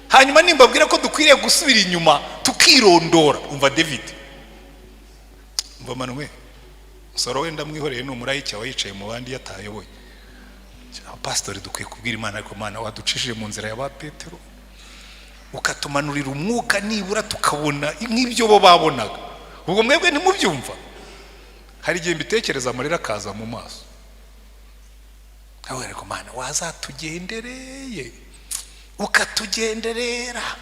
Hanyuma nimbabwira ko dukwiriye gusubira inyuma tukirondora. Umva David, umva Manuel Soro wenda mwihoreye n'umurayiki wayicaye mu bandi yatayoboye. Pastor dukwiye kubwira Imana ariko Mana waducishije mu nzira ya ba Petero ukatumanurira umwuka nibura tukabona nk'ibyo bo babonaga. Ubwo mwebwe ntimubyumva? Hari igihe mbitekereza amarira akaza mu maso. Ariko Mana wazatugendereye ukatugenderera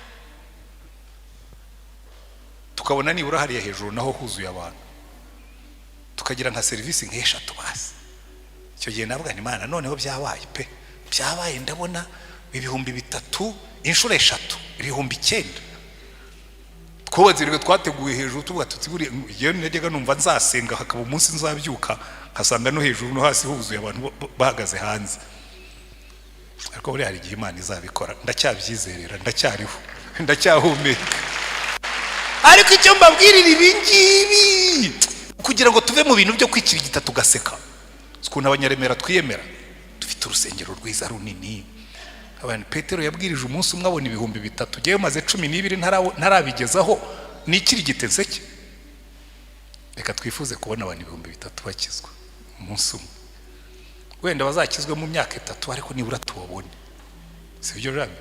tukabona nibura hariya hejuru naho huzuye abantu tukagira nka serivisi nk'eshatu basi. Icyo gihe navuga ni Mana noneho byabaye pe, byabaye ndabona 3,000 inshuro 3 9,000 twabazirwe twateguye hejuru tuvuga tutiburi. Yewe najyaga numva nzasenga hakaba umunsi nzabyuka nkasanga no hejuru no hasi huzuye abantu bahagaze hanze. Ariko buri hari igihe Imana izabikora, ndacyabyizerera, ndacyariho, ndacyahumeka. Ariko icyo mbabwirira ibingibi kugira ngo tuve mu bintu byo kwikirigita tugaseka. Ukuntu abanyaremera twiyemera dufite urusengero rwiza runini. Abantu Petero yabwirije umunsi umwe abona 3,000. Jewe maze 12 ntarabigezaho n'ikirigite nseke. Reka twifuze kubona abantu 3,000 bakizwa umunsi umwe. Wenda bazakizwe mu myaka 3 ariko nibura tubabone. Sibyo jamwe?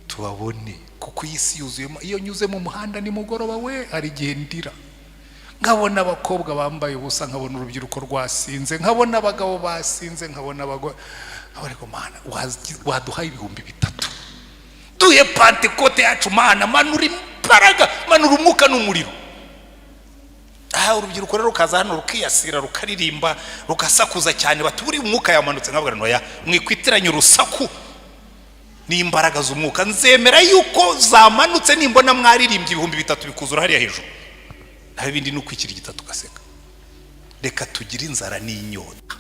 Tubabone kuko isi yuzuyemo. Iyo nyuze mu muhanda ni mugoroba we ari gendira. Nkabona abakobwa bambaye ubusa, nkabona urubyiruko rwasinze, nkabona abagabo basinze, nkabona abagore. Ariko Mana waduhaye 3,000. Duye Pentecote yacu Mana, manura imbaraga, manura umwuka n'umuriro. Urubyiruko rero rukaza hano rukiyasira rukaririmba rukasakuza cyane batuburi umwuka yamanutse. Nkabwira noya mwikwitiranye urusaku n'imbaraga z'umwuka. Nzemera yuko zamanutse nimbona mwaririmbye 3,000 bikuzura hariya hejuru. Naho ibindi ni ukwikirigita tugaseka. Reka tugire inzara n'inyota.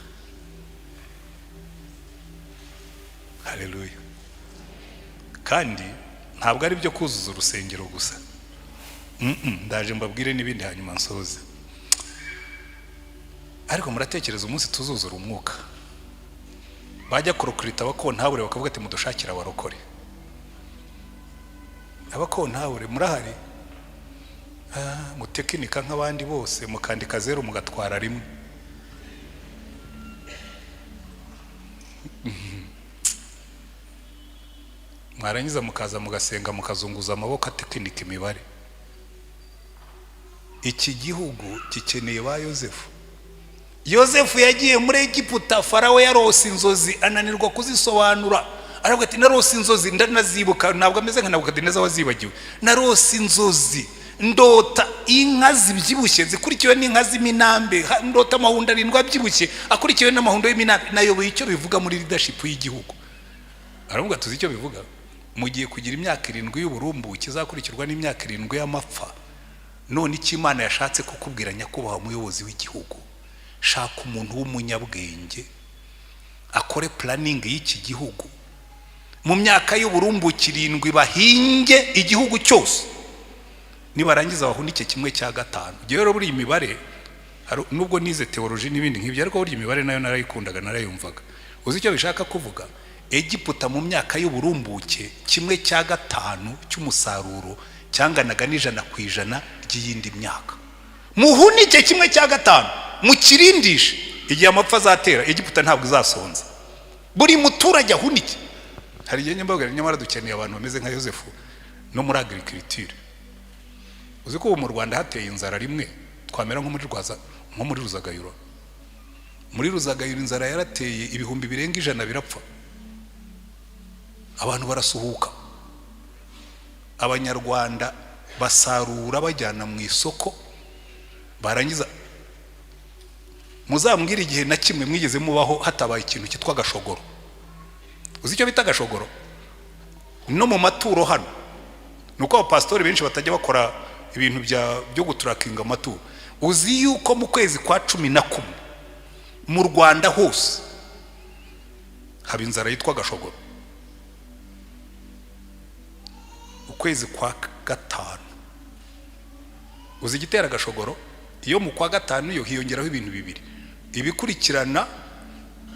Haleluya. Kandi ntabwo ari byo kuzuza urusengero gusa. Ndaje mbabwire n'ibindi hanyuma nsoze. Ariko muratekereza umunsi tuzuzura umwuka bajya kurokurita abakontabure bakavuga ati mudushakira abarokore. Abakontabure murahari mutekinika nk'abandi bose mukandika 0 mugatwara 1. Mwarangiza mukaza mugasenga mukazunguza amaboko atekinika imibare. Iki gihugu gikeneye ba Yosefu. Yosefu yagiye muri Egiputa, Farawo yarose inzozi ananirwa kuzisobanura. Aravuga ati narose inzozi ndanazibuka, ntabwo ameze nka Nebukadineza wazibagiwe. Narose inzozi ndota inka zibyibushye zikurikiwe n'inka z'iminambe, ndota amahunda 7 abyibushye akurikiwe n'amahundo y'iminambe. Nayoboye icyo bivuga muri leadership y'igihugu. Aravuga tuzi icyo bivuga. Mugiye kugira imyaka 7 y'uburumbu kizakurikirwa n'imyaka 7 y'amapfa. None iki Imana yashatse kukubwira nyakubahwa umuyobozi w'igihugu, shaka umuntu w'umunyabwenge akore planning y'iki gihugu. Mu myaka y'uburumbu 7 bahinge igihugu cyose. Nibarangiza bahunike 1/5. Rero buri imibare nubwo nize theology n'ibindi nk'ibyo ariko buri imibare nayo narayikundaga narayumvaga. Uzi icyo bishaka kuvuga? Egiputa mu myaka y'uburumbuke 1/5 cy'umusaruro cyanganaga n'100% ry'iyindi myaka. Muhunike 1/5 mukirindishe igihe amapfa azatera Egiputa ntabwo izasonza. Buri muturage ahunike. Hari igihe nyambaga nyamara dukeneye abantu bameze nka Yosefu no muri agriculture. Uzi ko mu Rwanda hateye inzara rimwe twamera nko muri Ruzagayura. Muri Ruzagayura inzara yarateye 100,000 birapfa. Abantu barasuhuka. Abanyarwanda basarura bajyana mu isoko barangiza. Muzambwira igihe na kimwe mwigeze mubaho hatabaye ikintu cyitwa gashogoro. Uzi icyo bita gashogoro? No mu maturo hano nuko abapastori benshi batajya bakora ibintu byo guturakinga amaturo. Uzi yuko mu kwezi kwa 11 mu Rwanda hose haba inzara yitwa gashogoro. kwezi kwa gatanu. Uzi igitera gashogoro? Iyo mu kwa gatanu yo hiyongeraho ibintu bibiri. Ibikurikirana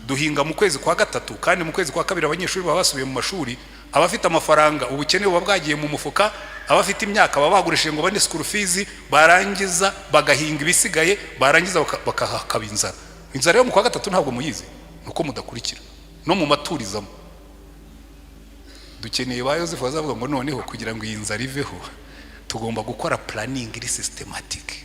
duhinga mu kwezi kwa gatatu, kandi mu kwezi kwa kabiri abanyeshuri baba basubiye mu mashuri, abafite amafaranga ubukene buba bwagiye mu mufuka, abafite imyaka baba bagurishije ngo bane school fees, barangiza bagahinga ibisigaye, barangiza bakahakaba inzara. Inzara yo mu kwa gatatu ntabwo muyizi, nuko mudakurikira no mu maturizamo. Dukeneye ba Yosefu bazavuga ngo noneho kugira ngo iyi nzara iveho tugomba gukora planning iri systematic.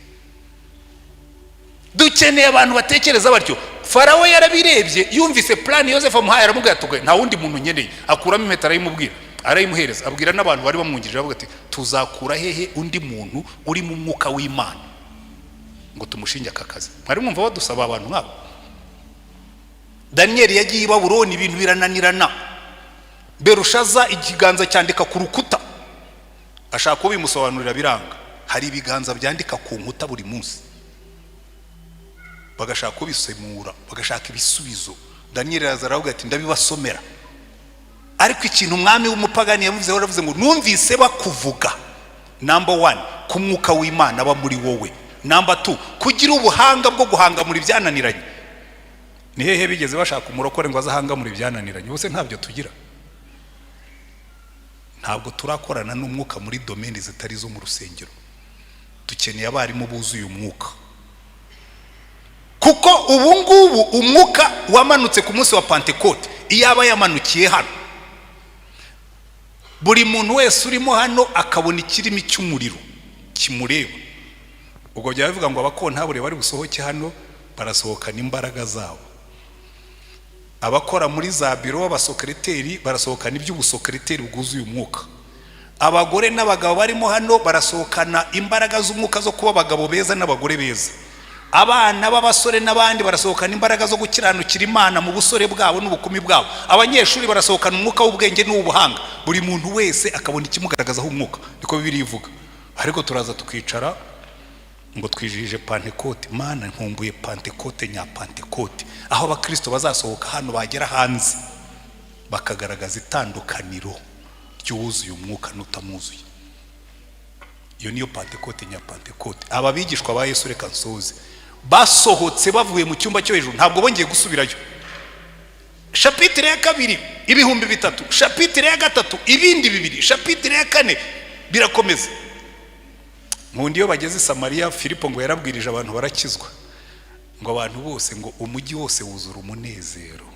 Dukeneye abantu batekereza batyo. Farawo yarabirebye, yumvise plan Yosefu amuhaye, aramubwira ati nta wundi muntu nkeneye. Akuramo impeta arayimubwira, arayimuhereza, abwira n'abantu bari bamwungirije, avuga ati tuzakura hehe undi muntu uri mu mwuka w'Imana ngo tumushinge aka kazi. Mwari mwumva badusaba abantu nk'abo? Danieli yagiye i Babuloni, ibintu birananirana. Berushaza ikiganza cyandika ku rukuta, ashaka ko bimusobanurira biranga. Hari ibiganza byandika ku nkuta buri munsi, bagashaka ko bisemura, bagashaka ibisubizo. Danieli aravuga ati ndabibasomera. Ariko ikintu umwami w'umupagani yavuze ngo numvise bakuvuga, number 1 ku mwuka w'Imana aba muri wowe, number 2 kugira ubuhanga bwo guhanga muri byananiranye. Ni hehe bigeze bashaka umurokore ngo azahanga muri byananiranye? Bose ntabyo tugira. Ntabwo turakorana n'umwuka muri domaine zitari zo mu rusengero. Dukeneye abarimu buzuye umwuka, kuko ubu ngubu umwuka wamanutse ku munsi wa Pentecote. Iyaba yamanukiye hano, buri muntu wese urimo hano akabona ikirimi cy'umuriro kimureba, ubwo byavuga ngo abakontabure bari busohoke hano barasohokana imbaraga zabo, abakora muri za biro abasekreteri barasohokana iby'ubusekreteri bwuzuye umwuka, abagore n'abagabo barimo hano barasohokana imbaraga z'umwuka zo kuba abagabo beza n'abagore beza, abana b'abasore n'abandi barasohokana imbaraga zo gukiranukira Imana mu busore bwabo n'ubukumi bwabo, abanyeshuri barasohokana umwuka w'ubwenge n'ubuhanga. Buri muntu wese akabona ikimugaragazaho umwuka, niko Bibiliya ivuga. Ariko turaza tukicara ngo twijije Pentecote. Mana nkumbuye Pentecote nya Pentecote, aho abakristo bazasohoka hano bagera hanze bakagaragaza itandukaniro ry'uwuzuye umwuka n'utamuzuye. Iyo niyo Pentecote nya Pentecote. Aba bigishwa ba Yesu reka nsoze, basohotse bavuye mu cyumba cyo hejuru, ntabwo bongeye gusubirayo. Chapitre ya 2 ibihumbi 3, chapitre ya 3 ibindi 2, chapitre ya 4 birakomeza. Mundi yo bageze Samaria, Filipo ngo yarabwirije abantu barakizwa, ngo abantu bose, ngo umujyi wose wuzura umunezero.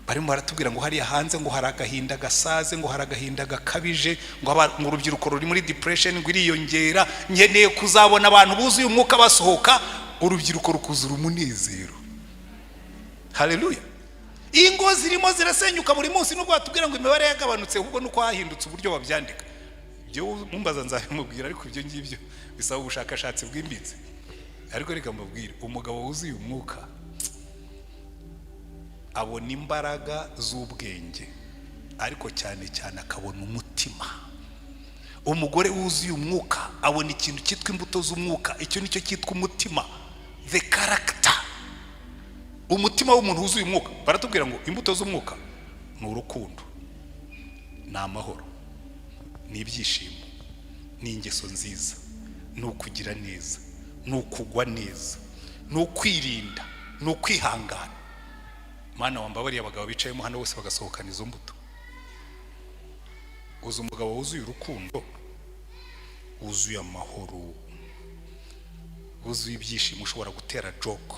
Barimo baratubwira ngo hariya hanze ngo hari agahinda gasaze, ngo hari agahinda gakabije, ngo urubyiruko ruri muri depression ngo iriyongera. Nkeneye kuzabona abantu buzuye umwuka basohoka, urubyiruko rukuzura umunezero. Haleluya. Ingo zirimo zirasenyuka buri munsi, nubwo batubwira ngo imibare yagabanutse, ahubwo nuko hahindutse uburyo babyandika. Ibyo mumbaza nzabimubwira, ariko ibyo ngibyo bisaba ubushakashatsi bwimbitse. Ariko reka mbabwire, umugabo wuzuye umwuka abona imbaraga z'ubwenge, ariko cyane cyane akabona umutima. Umugore wuzuye umwuka abona ikintu cyitwa imbuto z'umwuka, icyo nicyo cyitwa umutima, the character. Umutima w'umuntu wuzuye umwuka, baratubwira ngo imbuto z'umwuka ni urukundo, ni amahoro, ni ibyishimo, ni ingeso nziza, ni ukugira neza, ni ukugwa neza, ni ukwirinda, ni ukwihangana. Mana wambabariye abagabo bicayemo hano bose bagasohokana izo mbuto. Uzi umugabo wuzuye urukundo, wuzuye amahoro, wuzuye ibyishimo, ushobora gutera joke,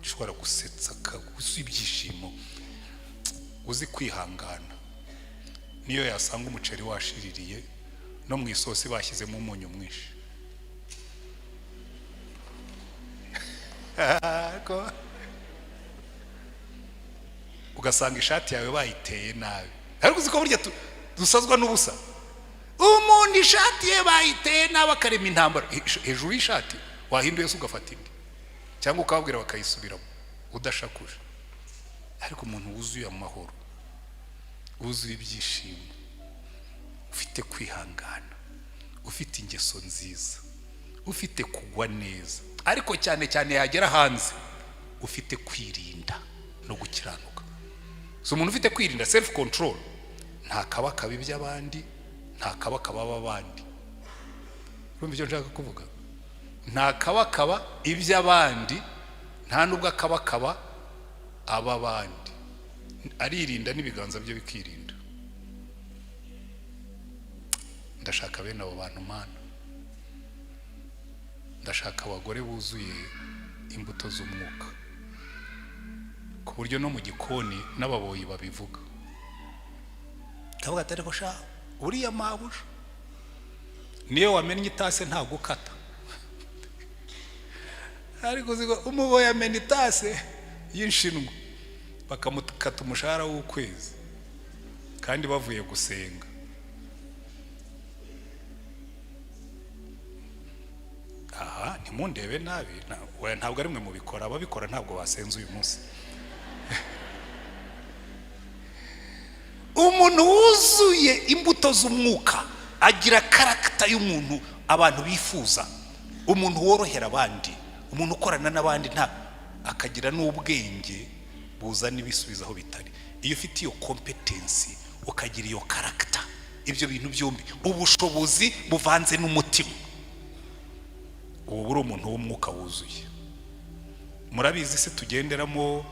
ushobora gusetsa, wuzuye ibyishimo, uzi kwihangana. Niyo yasanga umuceri washiririye no mu isosi bashyizemo umunyu mwinshi, ugasanga ishati yawe bayiteye nabi. Ariko uziko burya dusazwa n'ubusa. Umuntu ishati ye bayiteye nabi akarema intambara hejuru y'ishati, wahinduye se ugafata indi, cyangwa ukabwira bakayisubiramo udashakuje. Ariko umuntu wuzuye amahoro, wuzuye ibyishimo, ufite kwihangana, ufite ingeso nziza, ufite kugwa neza, ariko cyane cyane yagera hanze ufite kwirinda no gukiranuka. So umuntu ufite kwirinda, self control, nta kaba kabi by'abandi, nta kabakaba abandi. Urumva icyo nshaka kuvuga? Nta kabakaba iby'abandi, nta nubwo akabakaba ab'abandi. Aririnda n'ibiganza bye bikirinda. Ndashaka bene abo bantu Mana. Ndashaka abagore buzuye imbuto z'umwuka, ku buryo no mu gikoni n'ababoyi babivuga. Kavuga atari ko sha uriya mabuja niyo wamennye itase nta gukata. Ariko zigo umuboyi amena itase y'inshinwa bakamukata umushahara w'ukwezi kandi bavuye gusenga. Aha ntimundebe nabi, ntabwo ari mwe mubikora, ababikora ntabwo basenze uyu munsi. Umuntu wuzuye imbuto z'umwuka agira karakita y'umuntu abantu bifuza, umuntu worohera abandi, umuntu ukorana n'abandi, nta akagira n'ubwenge buzana ibisubizo aho bitari. Iyo ufite iyo competency ukagira iyo karakita, ibyo bintu byombi, ubushobozi buvanze n'umutima, ubu uri umuntu w'umwuka wuzuye. Murabizi se tugenderamo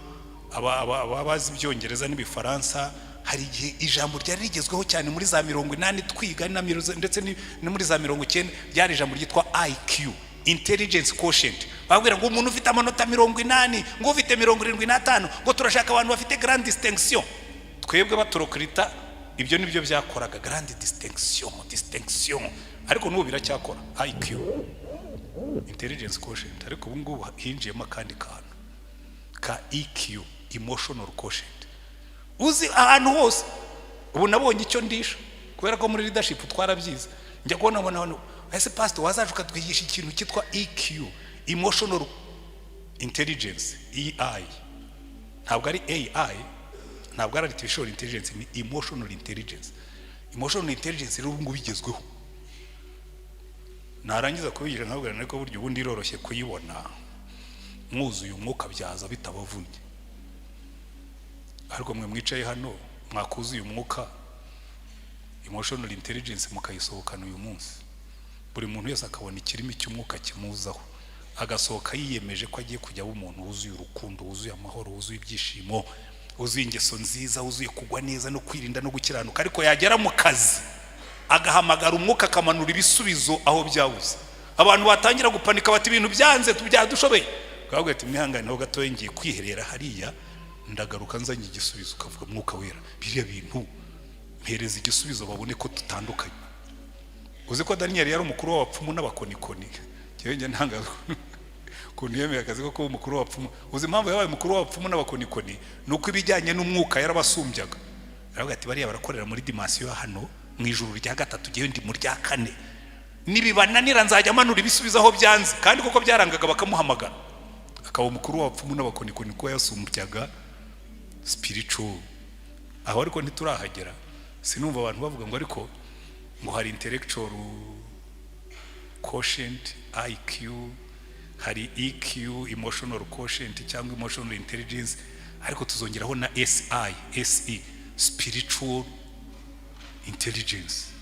abazi ibyongereza n'ibifaransa, hari igihe ijambo ryari rigezweho cyane muri za 80 twiga ndetse no muri za 90 ryari ijambo ryitwa IQ, intelligence quotient. Babwira ngo umuntu ufite amanota 80, ngo ufite 75, ngo turashaka abantu bafite grand distinction. Twebwe baturokrita ibyo nibyo byakoraga, grand distinction. Ariko n'ubu biracyakora IQ, intelligence quotient. Ariko ubu ngubu hinjiyemo kandi kantu ka EQ, emotional quotient. Uzi ahantu hose ubu nabonye icyo ndisha, kubera ko muri leadership twarabyize. Njya kubona abantu ese pastor wazaje ukatwigisha ikintu cyitwa EQ, emotional intelligence, EI. Ntabwo ari AI, ntabwo ari artificial intelligence, ni emotional intelligence. Emotional intelligence rero ubu bigezweho. Narangiza kubigira nkabwira nako buryo ubundi iroroshye kuyibona, mwuzuye umwuka byaza bitabavunnye. Ariko mwe mwicaye hano mwakuzuye umwuka, emotional intelligence mukayisohokana uyu munsi, buri muntu wese akabona ikirimi cy'umwuka kimuzaho, agasohoka yiyemeje ko agiye kujya umuntu wuzuye urukundo, wuzuye amahoro, wuzuye ibyishimo, wuzuye ingeso nziza, wuzuye kugwa neza no kwirinda no gukiranuka. Ariko yagera mu kazi agahamagara umwuka akamanura ibisubizo aho byabuze. Abantu batangira gupanika bati ibintu byanze tubyadushoboye, kavuga ati mwihangane ho gatoye ngiye kwiherera hariya, ndagaruka nzanye igisubizo. Ukavuga mwuka wera, biriya bintu mpereza igisubizo babone ko tutandukanye. Uzi ko Daniel yari umukuru w'abapfumu n'abakonikoni. Cyewe nge ntangaza ko niyemeye akazi ko kuba umukuru w'abapfumu. Uzi impamvu yabaye umukuru w'abapfumu n'abakonikoni? Nuko ibijyanye n'umwuka yarabasumbyaga. Aravuga ati bariya barakorera muri dimension hano mu ijuru rya gatatu, giye ndi mu rya kane, nibibananira nzajya manura ibisubizo aho byanze. Kandi koko byarangaga bakamuhamagara, akaba umukuru w'abapfumu n'abakonikoni ko yasumbyaga spiritual. Aho ariko ntiturahagera. Sinumva abantu bavuga ngo ariko ngo hari intellectual quotient IQ, hari EQ, emotional quotient cyangwa emotional intelligence, ariko tuzongeraho na SE, spiritual intelligence.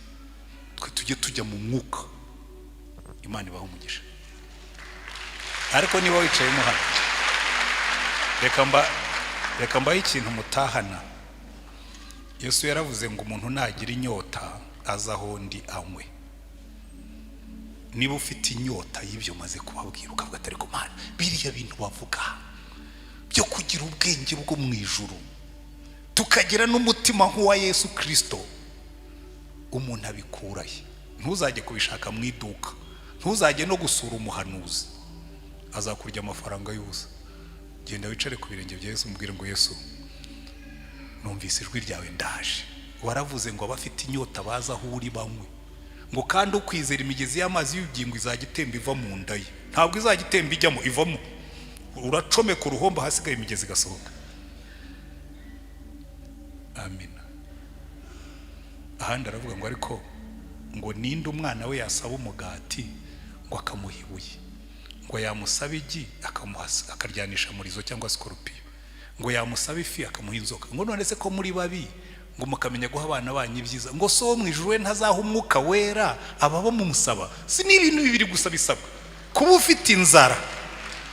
Tujye tujya mu mwuka. Imana ibaho umugisha. Ariko niba wicayemo hano, reka mbaye ikintu mutahana. Yesu yaravuze ngo umuntu nagira inyota azaho ndi anywe. Niba ufite inyota y'ibyo maze kubabwira, ukavuga atari ko Mana biriya bintu bavuga byo kugira ubwenge bwo mu ijuru, tukagira n'umutima nk'uwa Yesu Kristo, umuntu abikurahe. Ntuzajye kubishaka mu iduka, ntuzajye no gusura umuhanuzi, azakurya amafaranga yose. Genda wicare ku birenge bya Yesu, umubwire ngo Yesu, numvise ijwi ryawe ndaje. Waravuze ngo abafite inyota baza aho uri banywe, ngo kandi ukwizera imigezi y'amazi y'ubugingo izajya itemba iva mu nda ye. Ntabwo izajya itemba ijyamo, ivamo. Uracomeka uruhombo hasigaye imigezi gasohoka. Amen. Ahandi aravuga ngo ariko ngo ninde umwana we yasaba umugati ngo akamuha ibuye, ngo yamusaba igi akaryanisha murizo cyangwa scorpion, ngo yamusaba ifi akamuha inzoka. Ngo none se ko muri babi ngo mukamenya guha abana banyu ibyiza, ngo so wo mu ijuru we ntazaha umwuka wera ababa mumusaba. Si ni ibintu bibiri gusa bisabwa, kuba ufite inzara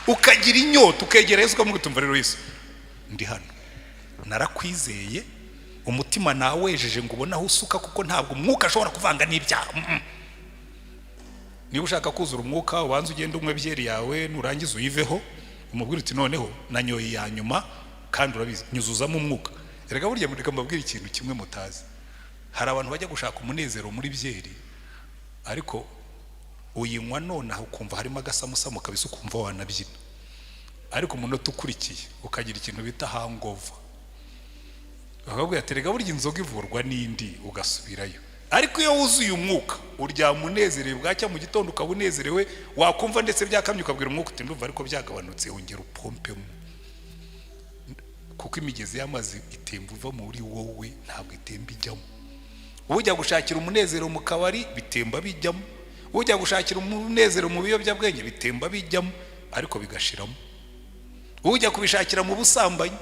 ukagira inyota ukegera Yesu ukamubwira utumva rero Yesu ndi hano, narakwizeye, umutima nawejeje ngo ubone aho usuka, kuko ntabwo umwuka ashobora kuvanga n'ibyaha. Niba ushaka kuzura umwuka ubanza ugende umwe byeri yawe, nurangiza uyiveho umubwire uti noneho nanyoye ya nyuma kandi urabizi nyuzuzamo umwuka. Erega burya mureka mbabwire ikintu kimwe mutazi, hari abantu bajya gushaka umunezero muri byeri, ariko uyinywa nonaho ukumva harimo agasamusamu kabisa ukumva wanabyina, ariko umunota ukurikiye ukagira ikintu bita hangover, bakabwira ati erega burya inzoga ivurwa n'indi, ugasubirayo. Ariko iyo wuzuye umwuka uryama unezerewe, bwacya mu gitondo ukaba unezerewe, wakumva ndetse byakamye ukabwira umwuka uti ndumva ariko byagabanutse, wongera upompemo, kuko imigezi y'amazi itemba uva muri wowe, ntabwo itemba ijyamo. Ujya gushakira umunezero mu kabari bitemba bijyamo, ujya gushakira umunezero mu biyobyabwenge bitemba bijyamo, ariko bigashiramo. Ujya kubishakira mu busambanyi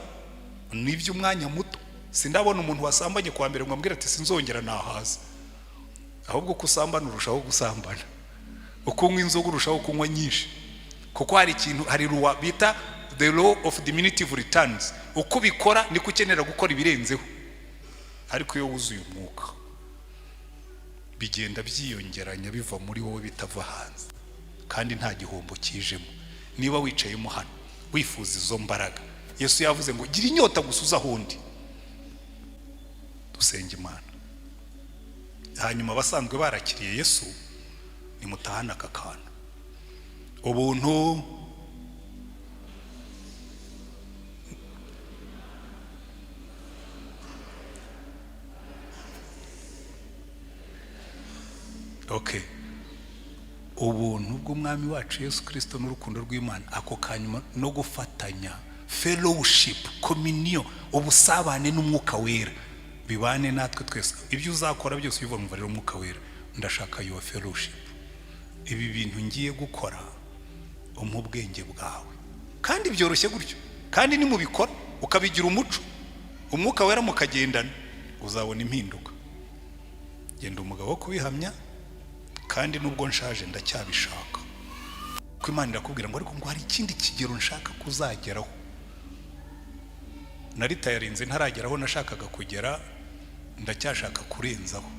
n'iby'umwanya muto. Sindabona umuntu wasambanye kwa mbere ngo ambwira ati sinzongera nahaza, ahubwo ko usambana urushaho gusambana, ukunywa inzoga urushaho kunywa nyinshi, kuko hari ikintu, hari ruwa bita the law of diminutive returns. Uko bikora niko ukenera gukora ibirenzeho, ariko iyo wuzuye umwuka bigenda byiyongeranya biva muri wowe bitava hanze, kandi nta gihombo kijemo. Niba wicayemo hano wifuza izo mbaraga, Yesu yavuze ngo gira inyota gusuza hundi. Dusenge Imana, hanyuma abasanzwe barakiriye Yesu nimutahana aka kantu. Ubuntu ubuntu bw'umwami wacu Yesu Kristo n'urukundo rw'Imana, ako kanyuma no gufatanya, fellowship, communion, ubusabane n'umwuka wera bibane natwe twese. Ibyo uzakora byose biva mu rero umwuka wera, ndashaka yo fellowship. Ibi bintu ngiye gukora mu bwenge bwawe, kandi byoroshye gutyo, kandi ni mu bikora ukabigira umuco, umwuka wera mukagendana, uzabona impinduka. Genda umugabo wo kubihamya, kandi nubwo nshaje ndacyabishaka, ko Imana irakubwira ngo ariko ngo hari ikindi kigero nshaka kuzageraho. Naritayarinze ntarageraho nashakaga kugera, ndacyashaka kurenzaho.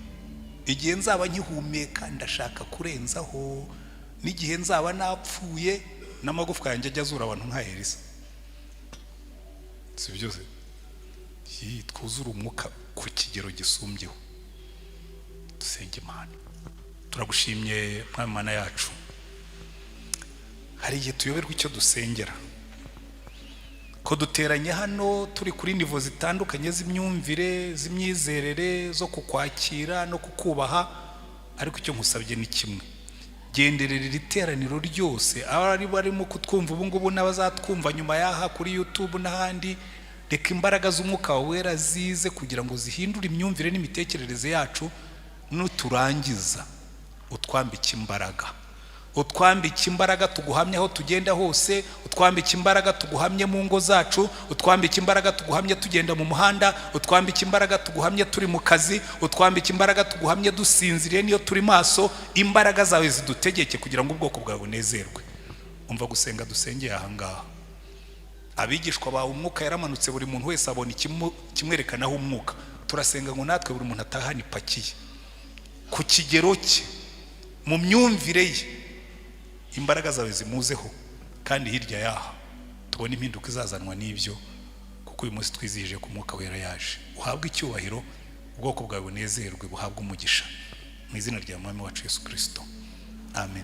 Igihe nzaba nkihumeka ndashaka kurenzaho, n'igihe nzaba napfuye n'amagufwa yanjye ajya azura abantu nka Elisa. Si byose twuzura umwuka ku kigero gisumbyeho. Dusenge Imana. Turagushimye Mwami Mana yacu, hari igihe tuyoberwa icyo dusengera, ko duteranye hano turi kuri nivo zitandukanye z'imyumvire, z'imyizerere, zo kukwakira no kukubaha, ariko icyo nkusabye ni kimwe: genderera iri teraniro ryose, abari barimo kutwumva ubu ngubu n'abazatwumva nyuma yaha kuri YouTube n'ahandi. Reka imbaraga z'umwuka wawe wera zize kugira ngo zihindure imyumvire n'imitekerereze yacu, nuturangiza utwambike imbaraga, utwambike imbaraga tuguhamye aho tugenda hose, utwambike imbaraga tuguhamye mu ngo zacu, utwambike imbaraga tuguhamye tugenda mu muhanda, utwambike imbaraga tuguhamye turi mu kazi, utwambike imbaraga tuguhamye dusinziriye niyo turi maso. Imbaraga zawe zidutegeke kugira ngo ubwoko bwawe bunezerwe. Umva gusenga dusengeye aha ngaha. Abigishwa bawe umwuka yaramanutse, buri muntu wese abona kimwerekanaho umwuka. Turasenga ngo natwe buri muntu atahane ipakiye ku kigero cye, mu myumvire ye, imbaraga zawe zimuzeho, kandi hirya yaha tubona impinduka izazanwa n'ibyo, kuko uyu munsi twizihije ku mwuka wera yaje. Uhabwe icyubahiro, ubwoko bwawe bunezerwe, buhabwe umugisha, mu izina rya Mwami wacu Yesu Kristo. Amen.